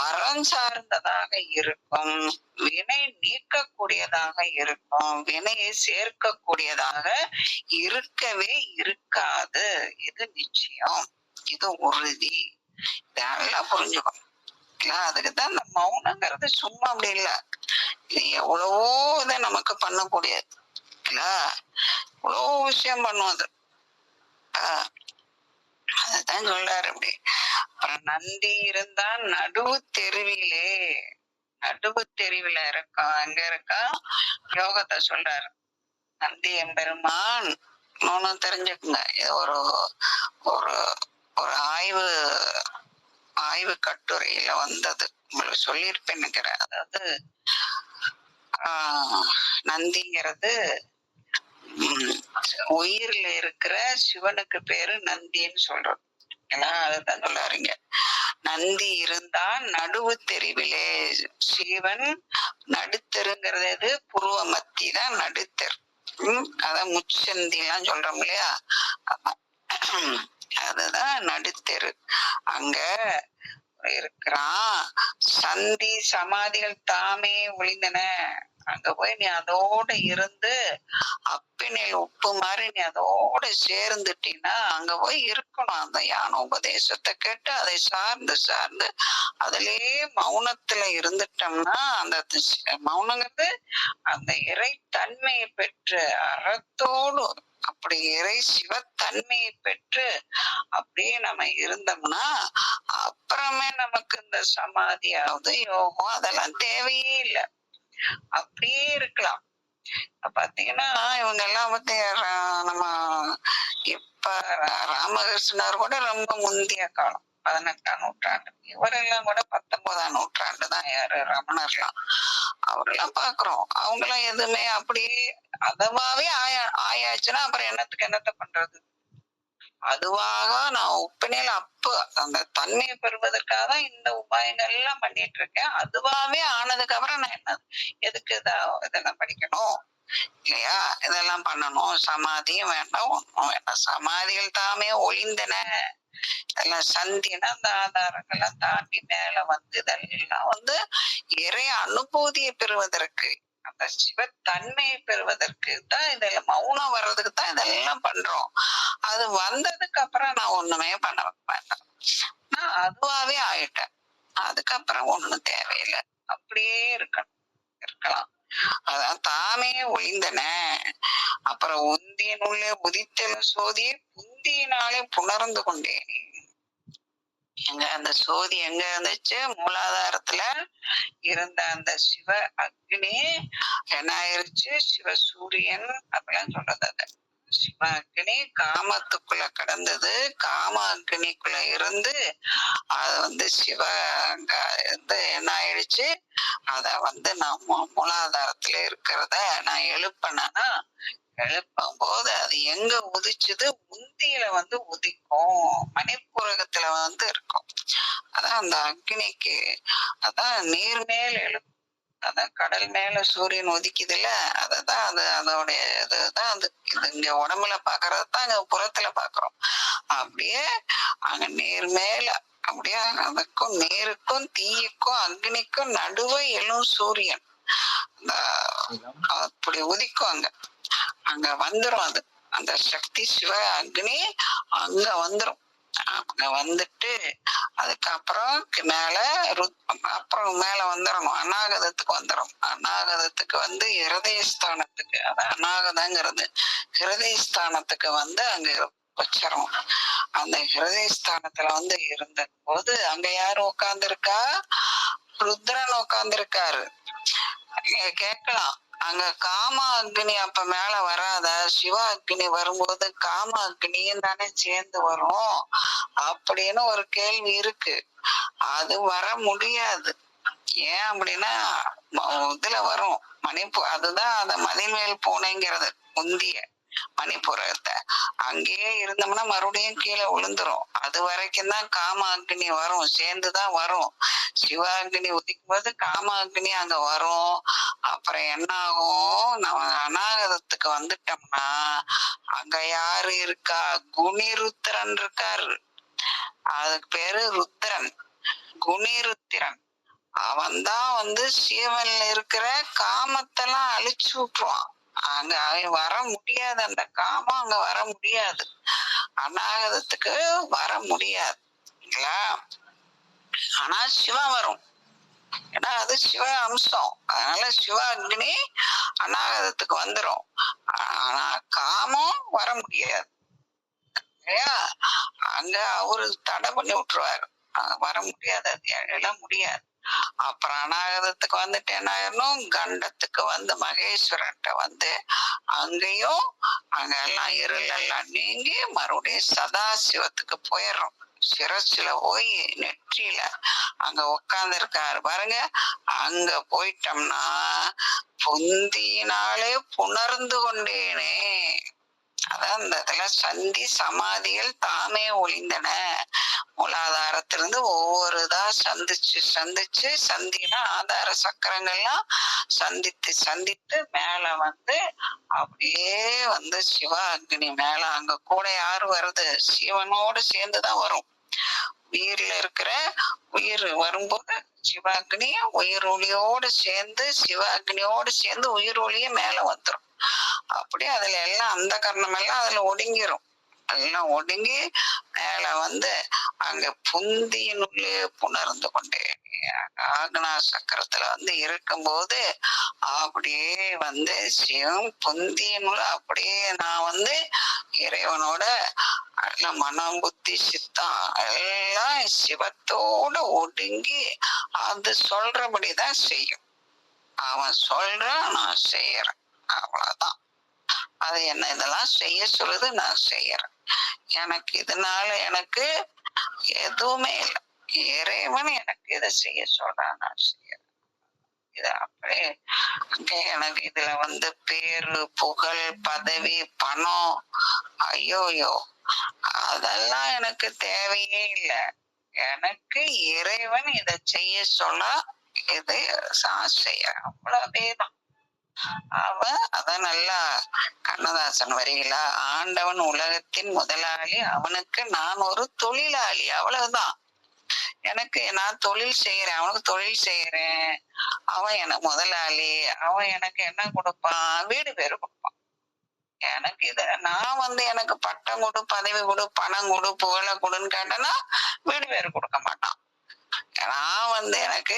அறம் சார்ந்ததாக இருக்கும், வினை நீக்கக்கூடியதாக இருக்கும், வினையை சேர்க்கக்கூடியதாக இருக்கவே இருக்காது. இது நிச்சயம், இது உறுதி. இதெல்லாம் புரிஞ்சுக்கணும். அதுக்குதான் இந்த மௌனங்கிறது சும்மா அப்படி இல்ல, இது எவ்வளவோ இதை நமக்கு பண்ணக்கூடியது இல்ல, இவ்வளோ விஷயம் பண்ணும் அது. அதுதான் சொல்றாரு அப்படி. அப்புறம் நந்தி இருந்தா நடுவு தெருவில இருக்கான். அங்க இருக்கான், யோகத்தை சொல்றாரு. நந்தி எம்பெருமான் இன்னொன்னு தெரிஞ்சுக்குங்க. இது ஒரு ஒரு ஒரு ஆய்வு கட்டுரையில வந்தது, உங்களுக்கு சொல்லியிருப்பேன் நினைக்கிறேன். அதாவது நந்திங்கிறது உயிர்ல இருக்கிற சிவனுக்கு பேரு நந்தின்னு சொல்றோம். அதுதான் சொல்லாருங்க. நந்தி இருந்தா நடுவு தெருவிலே, சிவன் நடுத்தருங்கிறது புருவ மத்தி தான் நடுத்தர். அதான் முச்சந்தி எல்லாம் சொல்றோம் இல்லையா, அதுதான் நடுத்தெரு. அங்க இருக்கிறான். சந்தி சமாதிகள் தாமே ஒளிந்தன. அங்க போய் நீ அதோட இருந்து அப்பினில் உப்பு மாதிரி நீ அதோட சேர்ந்துட்டீன்னா அங்க போய் இருக்கணும். அந்த ஞான உபதேசத்தை கேட்டு அதை சார்ந்து அதிலே மௌனத்துல இருந்துட்டோம்னா, அந்த மௌனங்கிறது அந்த இறை தன்மையை பெற்று அறத்தோடு அப்படி இறை சிவத்தன்மையை பெற்று அப்படியே நம்ம இருந்தோம்னா அப்புறமே நமக்கு இந்த சமாதியாவது யோகம் அதெல்லாம் தேவையே இல்லை, அப்படியே இருக்கலாம். பாத்தீங்கன்னா இவங்க எல்லாம் பத்தி நம்ம இப்ப ராமகிருஷ்ணர் கூட ரொம்ப முந்திய காலம், 18ஆம் நூற்றாண்டு. இவரெல்லாம் கூட 19ஆம் நூற்றாண்டு தான். யாரு ரமணர்லாம், அவரெல்லாம் பாக்குறோம். அவங்கெல்லாம் எதுவுமே அப்படியே அதுவாவே ஆயாச்சுன்னா அப்புறம் என்னத்தை பண்றது? அதுவாக நான் உப்பினில் அந்த தன்மையை பெறுவதற்காக தான் இந்த உபாயங்கள் எல்லாம் பண்ணிட்டு இருக்கேன். அதுவாவே ஆனதுக்கு அப்புறம் நான் என்ன எதுக்கு இதெல்லாம் படிக்கணும் இல்லையா? இதெல்லாம் பண்ணணும். சமாதியும் வேண்டாம், ஒன்றும் வேண்டாம். சமாதிகள் தாமே ஒளிந்தன. இதெல்லாம் சந்தினா அந்த ஆதாரங்கள்லாம் தாண்டி மேல இதெல்லாம் இறை அனுபூதியை பெறுவதற்கு, அந்த சிவத்தன்மையை பெறுவதற்கு தான் இதெல்லாம், மௌனம் வர்றதுக்கு தான் இதெல்லாம் பண்றோம். அது வந்ததுக்கு அப்புறம் நான் ஒண்ணுமே பண்ண வேண்டாம், நான் அதுவாவே ஆயிட்டேன். அதுக்கப்புறம் ஒண்ணும் தேவையில்லை, அப்படியே இருக்கலாம். அதான் தாமே ஒளிந்தன. அப்புறம் உந்தியினுள்ளே உதித்தலும் சோதியை புந்தியினாலே புணர்ந்து கொண்டேன். எங்க அந்த சோதி எங்க இருந்துச்சு? மூலாதாரத்துல இருந்த அந்த சிவ அக்னி என்ன ஆயிருச்சு? சிவ சூரியன் அப்படிலாம் சொல்றது. அது சிவ அக்னி காமத்துக்குள்ள கடந்தது. காம அக்னிக்குள்ள இருந்து அது சிவ என்ன ஆயிடுச்சு? அத நான் மூலாதாரத்துல இருக்கிறத நான் எழுப்பினேன்னா, எழுப்பும் போது அது எங்க உதிச்சுது? உந்தியில உதிக்கும், மணிப்பூரகத்துல இருக்கும். அதான் அந்த அக்னிக்கு, அதான் நீர் மேல் எழுப்பும். அதான் கடல் மேல சூரியன் உதிக்குதுல்ல, அததான் அதோடைய இதுதான் இது இங்க உடம்புல பாக்குறதுதான் அங்க புறத்துல பாக்குறோம். அப்படியே அங்க நீர் மேல அப்படியே அதுக்கும் நீருக்கும் தீயுக்கும் அக்னிக்கும் நடுவே எழும் சூரியன் அப்படி உதிக்கும். அங்க வந்துரும். அது அந்த சக்தி சிவ அக்னி அங்க வந்துரும். அவங்க வந்துட்டு அதுக்கப்புறம் மேல அப்புறம் மேல வந்துடணும், அநாகதத்துக்கு வந்துடும். அநாகதத்துக்கு வந்து ஹிருதயஸ்தானத்துக்கு, அதான் அநாகதங்கிறது ஹிருதயஸ்தானத்துக்கு வந்து அங்க வச்சிரும். அந்த ஹிருதயஸ்தானத்துல வந்து இருந்த போது அங்க யாரு உட்கார்ந்துருக்கா? ருத்ரன் உட்கார்ந்துருக்காரு. கேட்கலாம், அங்க காம அக்னி அப்ப மேல வராதா? சிவ அக்னி வரும்போது காம அக்னியும் தானே சேர்ந்து வரும் அப்படின்னு ஒரு கேள்வி இருக்கு. அது வர முடியாது. ஏன் அப்படின்னா இதுல வரும் அதுதான் அந்த மதில்மேல் பூனைங்கிறது முந்திய மணிப்புரத்தை. அங்கேயே இருந்தோம்னா மறுபடியும் கீழே விழுந்துரும். அது வரைக்கும் தான் காம அக்னி வரும், சேர்ந்துதான் வரும். சிவ அக்னி உதிக்கும் போது காம அக்னி அங்க வரும். அப்புறம் என்ன ஆகும், நம்ம அநாகதத்துக்கு வந்துட்டோம்னா அங்க யாரு இருக்கா? குணிருத்திரன் இருக்காரு. அதுக்கு பேரு ருத்ரன், குணிருத்திரன். அவன் தான் வந்து சிவன்ல இருக்கிற காமத்தெல்லாம் அழிச்சு விட்டுருவான். அங்க அவன் வர முடியாது, அந்த காமம் அங்க வர முடியாது, அநாகதத்துக்கு வர முடியாது இல்ல. ஆனா சிவன் வரும், ஏன்னா அது சிவ அம்சம். அதனால சிவ அக்னி அநாகதத்துக்கு வந்துரும். ஆனா காமம் வர முடியாது இல்லையா? அங்க அவரு தடை பண்ணி விட்டுருவாரு, வர முடியாது, அது எல்லாம் முடியாது. அப்புறம் அநாகதத்துக்கு வந்துட்டு என்ன ஆயிரணும், கண்டத்துக்கு வந்து மகேஸ்வரன்ட்ட வந்து அங்கேயும் அங்க எல்லாம் இருள் எல்லாம் நீங்கி மறுபடியும் சதாசிவத்துக்கு போயிடுறோம். சிரசுல போய் நெற்றியில அங்க உட்கார்ந்து இருக்காரு பாருங்க. அங்க போயிட்டோம்னா புந்தியினாலே புணர்ந்து கொண்டேனே, அதான் இந்த இதுல சந்தி சமாதிகள் தாமே ஒளிந்தன. மூலாதாரத்திலிருந்து ஒவ்வொரு இதா சந்திச்சு சந்திச்சு, சந்தினா ஆதார சக்கரங்கள்லாம் சந்தித்து சந்தித்து மேல வந்து அப்படியே வந்து சிவ அக்னி மேல அங்க கூட யாரு வருது? சிவனோடு சேர்ந்துதான் வரும். உயிர்ல இருக்கிற உயிர் வரும்போது சிவ அக்னி உயிர் ஒளியோடு சேர்ந்து, சிவ அக்னியோடு சேர்ந்து உயிர் ஒளியே மேல வந்துடும். அப்படி அதுல எல்லாம் அந்த கர்ணம் எல்லாம் அதுல ஒடுங்கிரும். எல்லாம் ஒடுங்கி மேல வந்து அங்க புந்தியினுள்ளே புணர்ந்து கொண்டே ஆக்னா சக்கரத்துல வந்து இருக்கும்போது அப்படியே வந்து சிவம் புந்தியினுள்ள அப்படியே நான் வந்து இறைவனோட மனம் புத்தி சித்தம் எல்லாம் சிவத்தோட ஒடுங்கி அது சொல்றபடிதான் செய்யும். அவன் சொல்றான், நான் செய்யறேன், அவ்வளவுதான். அது என்ன இதெல்லாம் செய்ய சொல்லுது, நான் செய்யறேன். எனக்கு இதனால எனக்கு எதுவுமே இல்லை, இறைவன் எனக்கு இதை செய்ய சொல்றான், நான் செய்யறேன். இது அப்படியே எனக்கு இதுல வந்து பேரு புகழ் பதவி பணம் ஐயோயோ அதெல்லாம் எனக்கு தேவையே இல்லை. எனக்கு இறைவன் இதை செய்ய சொல்ல இது செய்ய, அவ்வளவேதான். அவன் அதான் நல்லா கண்ணதாசன் வரிகளா, ஆண்டவன் உலகத்தின் முதலாளி, அவனுக்கு நான் ஒரு தொழிலாளி, அவ்வளவுதான். எனக்கு நான் தொழில் செய்யறேன், அவனுக்கு தொழில் செய்யறேன், அவன் எனக்கு முதலாளி, அவன் எனக்கு என்ன கொடுப்பான்? வீடு பேரு கொடுப்பான். எனக்கு இத நான் வந்து எனக்கு பட்டம் கொடு, பதவி கொடு, பணம் கொடு, புகழ கொடுன்னு கேட்டேன்னா வீடு பேரு கொடுக்க மாட்டான். நான் வந்து எனக்கு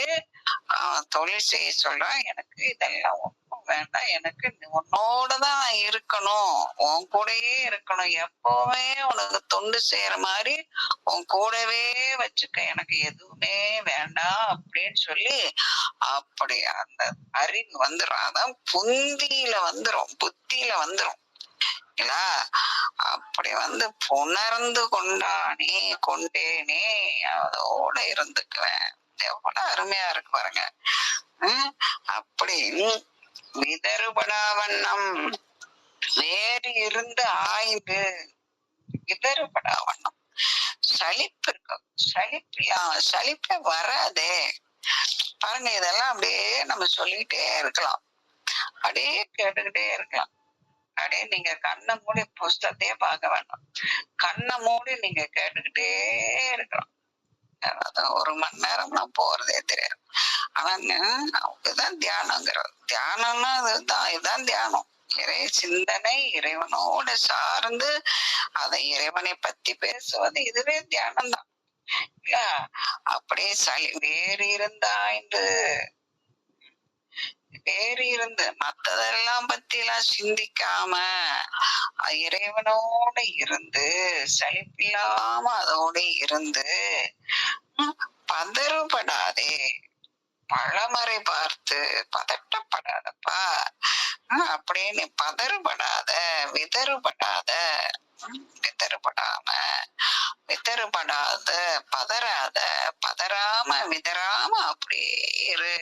தொழில் செய்ய சொல்றான், எனக்கு இதெல்லாம் ஒன்றும் வேண்டாம், எனக்கு உன்னோடதான் நான் இருக்கணும், உன் கூடயே இருக்கணும், எப்பவுமே உனக்கு தொண்டு செய்யற மாதிரி உன் கூடவே வச்சுக்க, எனக்கு எதுவுமே வேண்டாம் அப்படின்னு சொல்லி அப்படி அந்த அறிவு வந்துடும். அதான் புந்தியில வந்துரும், புத்தியில வந்துரும். அப்படி வந்து புணர்ந்து கொண்டானே கொண்டேனே அதோட இருந்துக்குவேன். எவ்வளவு அருமையா இருக்கு பாருங்க. அப்படி விதறுபடா வண்ணம் வேறு இருந்து ஆய்ந்து, விதறுபடா வண்ணம் சலிப்பு இருக்கும், சலிப்பே வராதே பாருங்க. இதெல்லாம் அப்படியே நம்ம சொல்லிக்கிட்டே இருக்கலாம், அப்படியே கேட்டுக்கிட்டே இருக்கலாம். அப்படியே நீங்க கண்ணை மூடி புஸ்தத்தையே பார்க்க வேண்டாம், கண்ணை மூடி நீங்க கேட்டுக்கிட்டே இருக்கலாம். ஒரு மணி நேரம் நான் போறதே தெரியாது. ஆனா இதுதான் தியானங்கிறது. தியானம்னா இதுதான் தியானம். இறை சிந்தனை, இறைவனோட சார்ந்து அதை இறைவனை பத்தி பேசுவது இதுவே தியானம் தான். இல்ல அப்படியே வேறு இருந்தாய்ந்து வேறு இருந்து மத்ததெல்லாம் பத்தி எல்லாம் சிந்திக்காம இறைவனோட இருந்து சலிப்பில்லாம அதோட இருந்து பதறுபடாதே, பழமறை பார்த்து பதட்டப்படாதப்பா, அப்படியே நீ பதறுபடாத, விதறுபடாத, விதறுபடாம விதறுபடாத, பதறாத, பதறாம விதறாம அப்படியே இரு,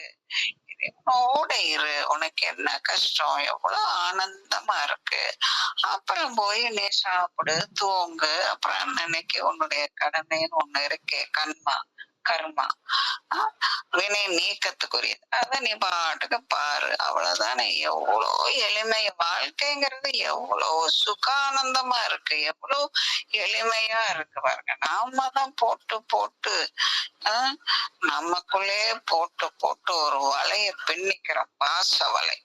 இறைவனோட இரு. உனக்கு என்ன கஷ்டம், எவ்வளவு ஆனந்தமா இருக்கு. அப்புறம் போய் நீ சாப்பிடு, தூங்கு. அப்புறம் அன்னைக்கு உன்னுடைய கடமைன்னு ஒண்ணு இருக்கே, கர்மா, வினை நீக்கத்துக்குரியது. அத நீ பாட்டுக்கு பாரு, அவ்வளவுதானே. எவ்வளோ எளிமை வாழ்க்கைங்கிறது, எவ்வளவு சுகானந்தமா இருக்கு, எவ்வளவு எளிமையா இருக்கு பாருங்க. நாம தான் போட்டு போட்டு நமக்குள்ளே போட்டு போட்டு ஒரு வலைய பின்னிக்கிறோம், பாச வலை.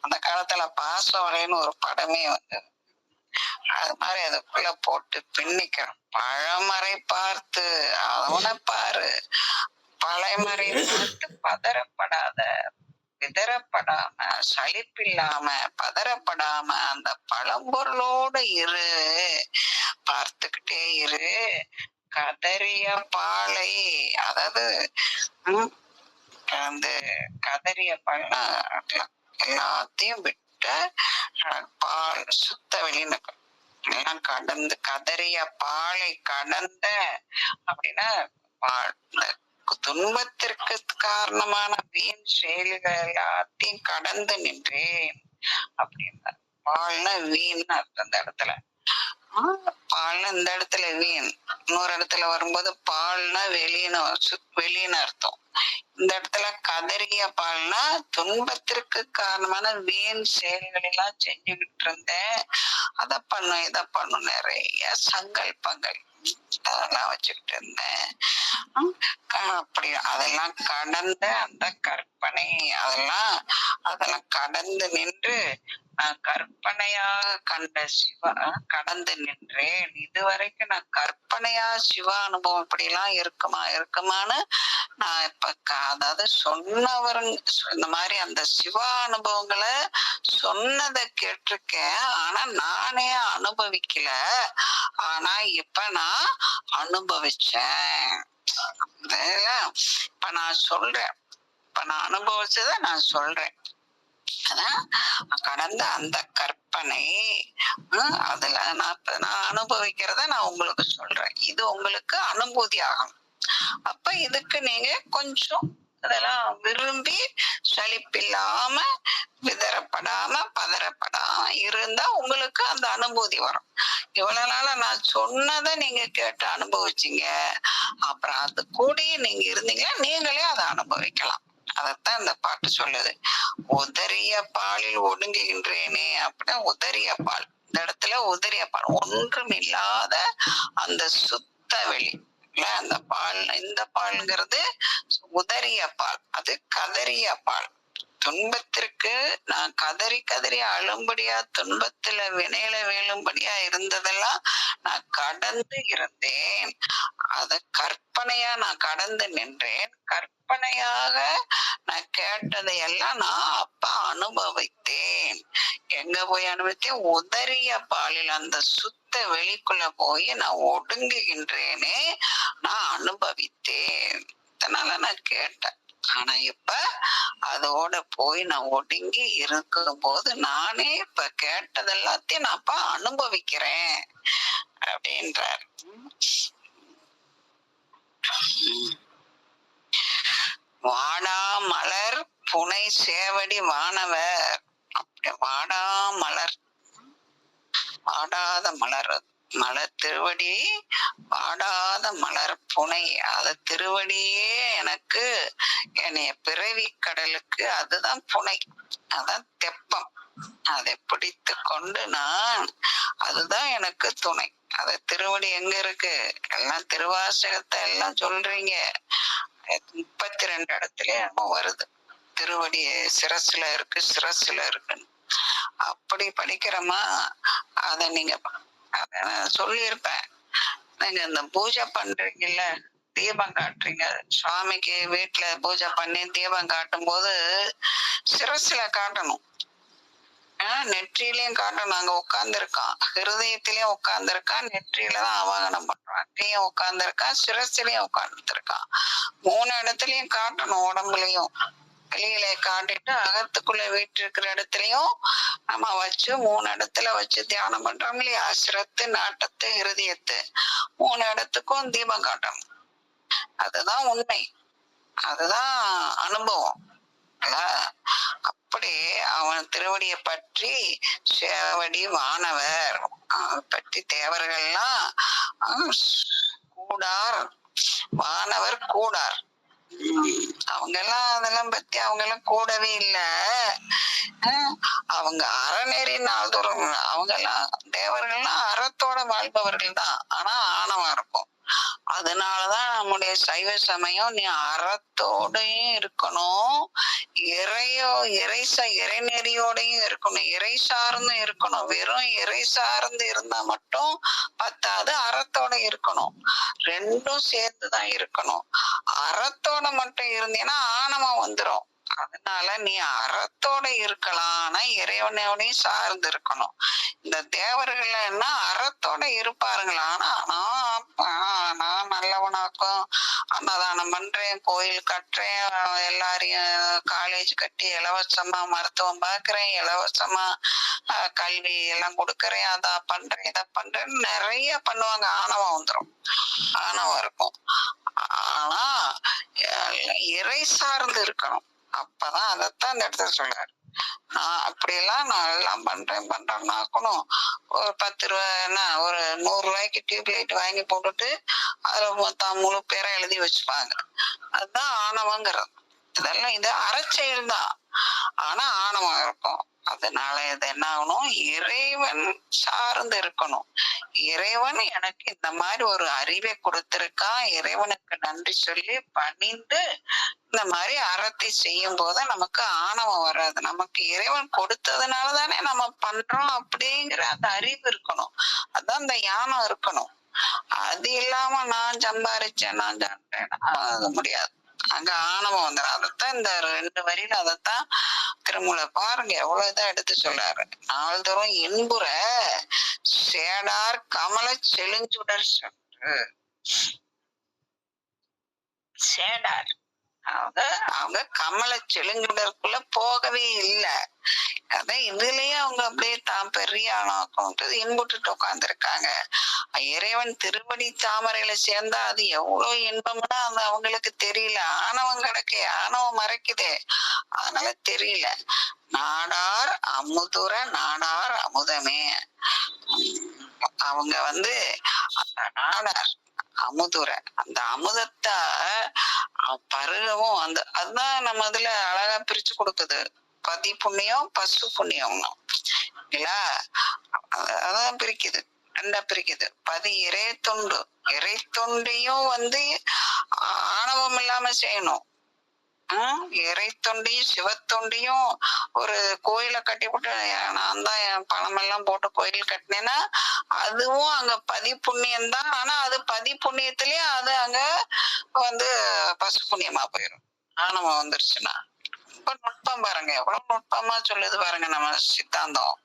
அந்த காலத்துல பாச வலைன்னு ஒரு படமே வந்து அது மாதிரி அதுக்குள்ள போட்டு பின்னிக்கிறோம். பழமறை பார்த்து அவனை பாரு, பழைமறை பார்த்து பதறப்படாத, விதறப்படாம, சலிப்பில்லாம, பதறப்படாம அந்த பழம்பொருளோட இரு, பார்த்துக்கிட்டே இரு. கதறிய பாலை, அதாவது அந்த கதறிய பால்னா எல்லாத்தையும் விட்ட பால், சுத்த வெளின்னு எல்லாம் கடந்து, கதறிய பாலை கடந்த அப்படின்னா துன்பத்திற்கு காரணமான வீண் செயல்கள் எல்லாத்தையும் கடந்து நின்றேன் அப்படின்னா. பால்னா வீண் அர்த்தம் அந்த இடத்துல. பால்னா இந்த இடத்துல வீண், இன்னொரு இடத்துல வரும்போது பால்னா வெளின்னு அர்த்தம். இந்த இடத்துல கதறிய பால்னா துன்பத்திற்கு காரணமான வீண் செயல்கள் எல்லாம் செஞ்சுக்கிட்டு இருந்தேன். அத பண்ணும் இத பண்ணும் நிறைய சங்கல்பங்கள் அதெல்லாம் வச்சுக்கிட்டு இருந்தேன். அப்படி அதெல்லாம் கடந்த அந்த கற்பனை, அதெல்லாம் கடந்து நின்று நான் கற்பனையாக கண்ட சிவா கடந்து நின்றேன். இதுவரைக்கும் நான் கற்பனையா சிவா அனுபவம் இப்படி எல்லாம் இருக்குமான்னு நான் இப்ப அதாவது இந்த மாதிரி அந்த சிவா அனுபவங்களை சொன்னதை கேட்டிருக்கேன். ஆனா நானே அனுபவிக்கல. ஆனா இப்ப நான் அனுபவிச்சேன். இப்ப நான் சொல்றேன், இப்ப நான் அனுபவிச்சத நான் சொல்றேன். கடந்த அந்த கற்பனை, அதுல நான் அனுபவிக்கிறத நான் உங்களுக்கு சொல்றேன். இது உங்களுக்கு அனுபூதி ஆகும். அப்ப இதுக்கு நீங்க கொஞ்சம் அதெல்லாம் விரும்பி சலிப்பில்லாம, விதறப்படாம, பதறப்படாம இருந்தா உங்களுக்கு அந்த அனுபூதி வரும். இவ்வளவு நாள நான் சொன்னதை நீங்க கேட்டு அனுபவிச்சீங்க. அப்புறம் அது கூட நீங்க இருந்தீங்கன்னா நீங்களே அதை அனுபவிக்கலாம். அதத்தான் இந்த பாட்டு சொல்லுது. உதறிய பாலில் ஒடுங்குகின்றேனே அப்படின்னா உதறிய பால். இந்த இடத்துல உதறிய பால் ஒன்றும் இல்லாத அந்த சுத்த வெளி. அந்த பால், இந்த பால்ங்கிறது உதறிய பால், அது கதறிய பால். துன்பத்திற்கு நான் கதறி கதறி அழும்படியா, துன்பத்துல வினையில வேலும்படியா இருந்ததெல்லாம் நான் கடந்து இருந்தேன். அத கற்பனையா நான் கடந்து நின்றேன். கற்பனையாக நான் கேட்டதையெல்லாம் நான் அப்ப அனுபவித்தேன். எங்க போய் அனுபவித்தேன்? உதறிய பாலில் அந்த சுத்த வெளிக்குள்ள போய் நான் ஒடுங்குகின்றேனே, நான் அனுபவித்தேன். அதனால நான் கேட்டேன். ஆனா இப்ப அதோட போய் நான் ஒடுங்கி இருக்கும் போது நானே இப்ப கேட்டதெல்லாத்தையும் நான் அப்ப அனுபவிக்கிறேன் அப்படின்றார். வாடா மலர் புனை சேவடி வானவர். அப்படி வாடா மலர், வாடாத மலர், மலர் திருவடி, வாடாத மலர் புனை, அது திருவடியே எனக்கு என்னைய பிறவி கடலுக்கு அதுதான் புனை, அதான் தெப்பம். அதை பிடித்து கொண்டு நான், அதுதான் எனக்கு துணை. அது திருவடி எங்க இருக்கு? எல்லாம் திருவாசகத்தை எல்லாம் சொல்றீங்க. 32 இடத்துல வருது திருவடி. சிரசுல இருக்கு, சிரசுல இருக்குன்னு. அப்படி படிக்கிறோமா, அத நீங்க அத நான் சொல்லியிருப்பேன். நீங்க இந்த பூஜை பண்றீங்கல்ல, தீபம் காட்டுறீங்க. சுவாமிக்கு வீட்டுல பூஜை பண்ணி தீபம் காட்டும் போது சிரசுல காட்டணும். நெற்றியிலயும் காட்டணும். அங்க உட்கார்ந்துருக்கான், ஹிருதயத்திலயும் உட்கார்ந்துருக்கான், நெற்றியில தான் ஆவாகனம் பண்றான். நெற்றியும் உட்கார்ந்துருக்கான், சிரசிலையும் உட்கார்ந்துருக்கான். 3 இடத்துலயும் காட்டணும். உடம்புலயும் வெளியில காட்டிட்டு அகத்துக்குள்ள வீட்டு இருக்கிற இடத்துலயும் நம்ம வச்சு 3 இடத்துல வச்சு தியானம் பண்றோம் இல்லையா? சிரத்து, நாட்டத்து, ஹிருதயத்து 3 இடத்துக்கும் தீபம் காட்டணும். அதுதான் உண்மை, அதுதான் அனுபவம். அப்படி அவன் திருவடியை பற்றி சேவடி வானவர் பற்றி தேவர்கள்லாம் கூடார், வானவர் கூடார். அவங்க எல்லாம் அதெல்லாம் பத்தி அவங்க எல்லாம் கூடவே இல்ல. அவங்க அறநெறி நாள்தோறும் அவங்க எல்லாம் தேவர்கள்லாம் அறத்தோட வாழ்பவர்கள் தான். ஆனா ஆணவம் இருக்கும். அதனாலதான் நம்முடைய சைவ சமயம் நீ அறத்தோடையும் இருக்கணும், இறைநெறியோடையும் இருக்கணும், இறை சார்ந்தும் இருக்கணும். வெறும் இறை சார்ந்து இருந்தா மட்டும் பத்தாது, அறத்தோட இருக்கணும். 2ம் சேர்ந்துதான் இருக்கணும். அறத்தோட மட்டும் இருந்தீங்கன்னா ஆணவம் வந்துரும். அதனால நீ அறத்தோட இருக்கலாம், ஆனா இறைவனோடையும் சார்ந்து இருக்கணும். இந்த தேவர்கள் என்ன அறத்தோட இருப்பாருங்களா? ஆனா நான் நல்லவனாக்கும், அன்னதானம் பண்றேன், கோயில் கட்டுறேன், எல்லாரையும் காலேஜ் கட்டி இலவசமா மருத்துவம் பாக்குறேன், இலவசமா கல்வி எல்லாம் கொடுக்கறேன், அதா பண்றேன், இதை பண்றேன்னு நிறைய பண்ணுவாங்க. ஆணவம் வந்துடும், ஆணவம் இருக்கும். ஆனா இறை சார்ந்து இருக்கணும். அப்பதான் அதைத்தான் இந்த இடத்துல சொல்றாரு. அப்படியெல்லாம் நான் எல்லாம் பண்றேன்னாக்கணும். ஒரு 10 ரூபாய்னா ஒரு 100 ரூபாய்க்கு டியூப் லைட் வாங்கி போட்டுட்டு அதுல முழு பேரை எழுதி வச்சுப்பாங்க. அதுதான் ஆணவங்கிறது. இதெல்லாம் இது அறச்செயல் தான், ஆனா ஆணவம் இருக்கும். அதனால இது என்ன ஆகணும்? இறைவன் சார்ந்து இருக்கணும். இறைவன் எனக்கு இந்த மாதிரி ஒரு அறிவை கொடுத்திருக்கான், இறைவனுக்கு நன்றி சொல்லி பணிந்து இந்த மாதிரி அறத்தை செய்யும் போது நமக்கு ஆணவம் வராது. நமக்கு இறைவன் கொடுத்ததுனால தானே நம்ம பண்றோம் அப்படிங்கிற அந்த அறிவு இருக்கணும். அதான் இந்த ஞானம் இருக்கணும். அது இல்லாம நான் சம்பாரிச்சேன், நான் சாப்பிட்டேன், அது முடியாது. அங்க ஆணவம் வந்துடும். அதைத்தான் இந்த 2 வரியில அதைத்தான் திருமூலர் பாருங்க எவ்வளவு இதான் எடுத்து சொல்றாரு. நாள்தோறும் இன்புற சேடார் கமல செழுஞ்சுடர் சொன்று. சேடார் அவங்க கமல செழுஞ்சுடருக்குள்ள போகவே இல்லை. அதான் இதுலயே அவங்க அப்படியே தான் பெரிய ஆணாக்கம் இன்புட்டு உட்கார்ந்துருக்காங்க. இறைவன் திருவடி தாமரையில சேர்ந்தா அது எவ்வளவு இன்பம்னா அது அவங்களுக்கு தெரியல. ஆணவம் கிடக்கு, ஆணவம் மறைக்குதே, அதனால தெரியல. நாடார் அமுதுர நாடார் அமுதமே. அவங்க அந்த நாடார் அமுதுர அந்த அமுதத்தை பருகவும் அதுதான் நம்ம இதுல அழகா பிரிச்சு கொடுக்குது. பதி புண்ணியம், பசு புண்ணியம் இல்ல, அதான் பிரிக்குது, 2 பிரிக்குது. பதி இறை தொண்டு, இறை தொண்டையும் ஆணவம் இல்லாம செய்யணும். இறை தொண்டையும் சிவத்தொண்டையும் ஒரு கோயிலை கட்டி போட்டு நான் தான் என் பணம் எல்லாம் போட்டு கோயில் கட்டினேன்னா அதுவும் அங்க பதி புண்ணியம் தான். ஆனா அது பதி புண்ணியத்திலயும் அது அங்க பசு புண்ணியமா போயிடும். ஆணவம் வந்துருச்சுன்னா. ரொம்ப நுட்பம் பாருங்க, எவ்வளவு நுட்பமா சொல்லுது பாருங்க நம்ம சித்தாந்தம்.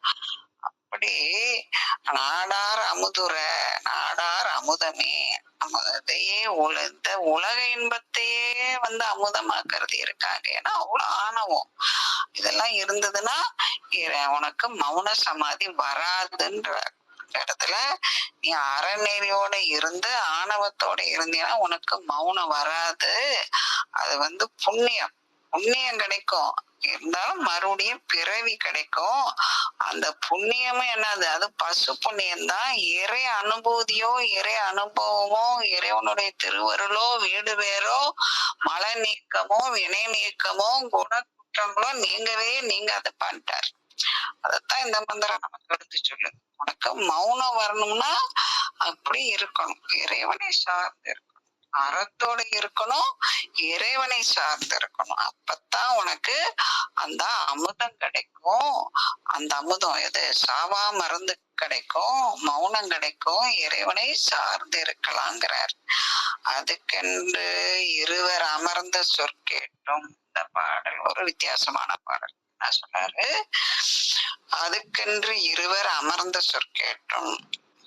அப்படி நாடார் அமுதுர நாடார் அமுதமே. அமுதையே இந்த உலக இன்பத்தையே அமுதமாக்குறது இருக்காங்க. ஏன்னா அவ்வளவு ஆணவம் இதெல்லாம் இருந்ததுன்னா உனக்கு மௌன சமாதி வராதுன்ற இடத்துல நீ அறநெறியோட இருந்து ஆணவத்தோட இருந்தீங்கன்னா உனக்கு மௌனம் வராது. அது புண்ணியம் கிடைக்கும், இருந்தாலும் மறுபடியும் பிறவி கிடைக்கும். அந்த புண்ணியமும் என்னது? அது பசு புண்ணியம் தான். இறை அனுபூதியோ, இறை அனுபவமோ, இறைவனுடைய திருவருளோ, வீடு பேரோ, மல நீக்கமோ, வினை நீக்கமோ, குண குற்றங்களோ நீங்க அதை பண்ணிட்டார். அதத்தான் இந்த மந்திரம் நமக்கு எடுத்து சொல்லுது. உனக்கு மௌனம் வரணும்னா அப்படி இருக்கணும், இறைவனை சார்ந்து இருக்கணும். அறத்தோட இருக்கணும், இறைவனை சார்ந்து இருக்கணும். அப்பத்தான் உனக்கு அந்த அமுதம் கிடைக்கும். அந்த அமுதம் எது? சாவா மருந்து கிடைக்கும், மௌனம் கிடைக்கும், இறைவனை சார்ந்து இருக்கலாங்கிறார். அதுக்கென்று இருவர் அமர்ந்த சொற்கேட்டும். இந்த பாடல் ஒரு வித்தியாசமான பாடல். என்ன சொல்றாரு? அதுக்கென்று இருவர் அமர்ந்த சொற்கேட்டும்,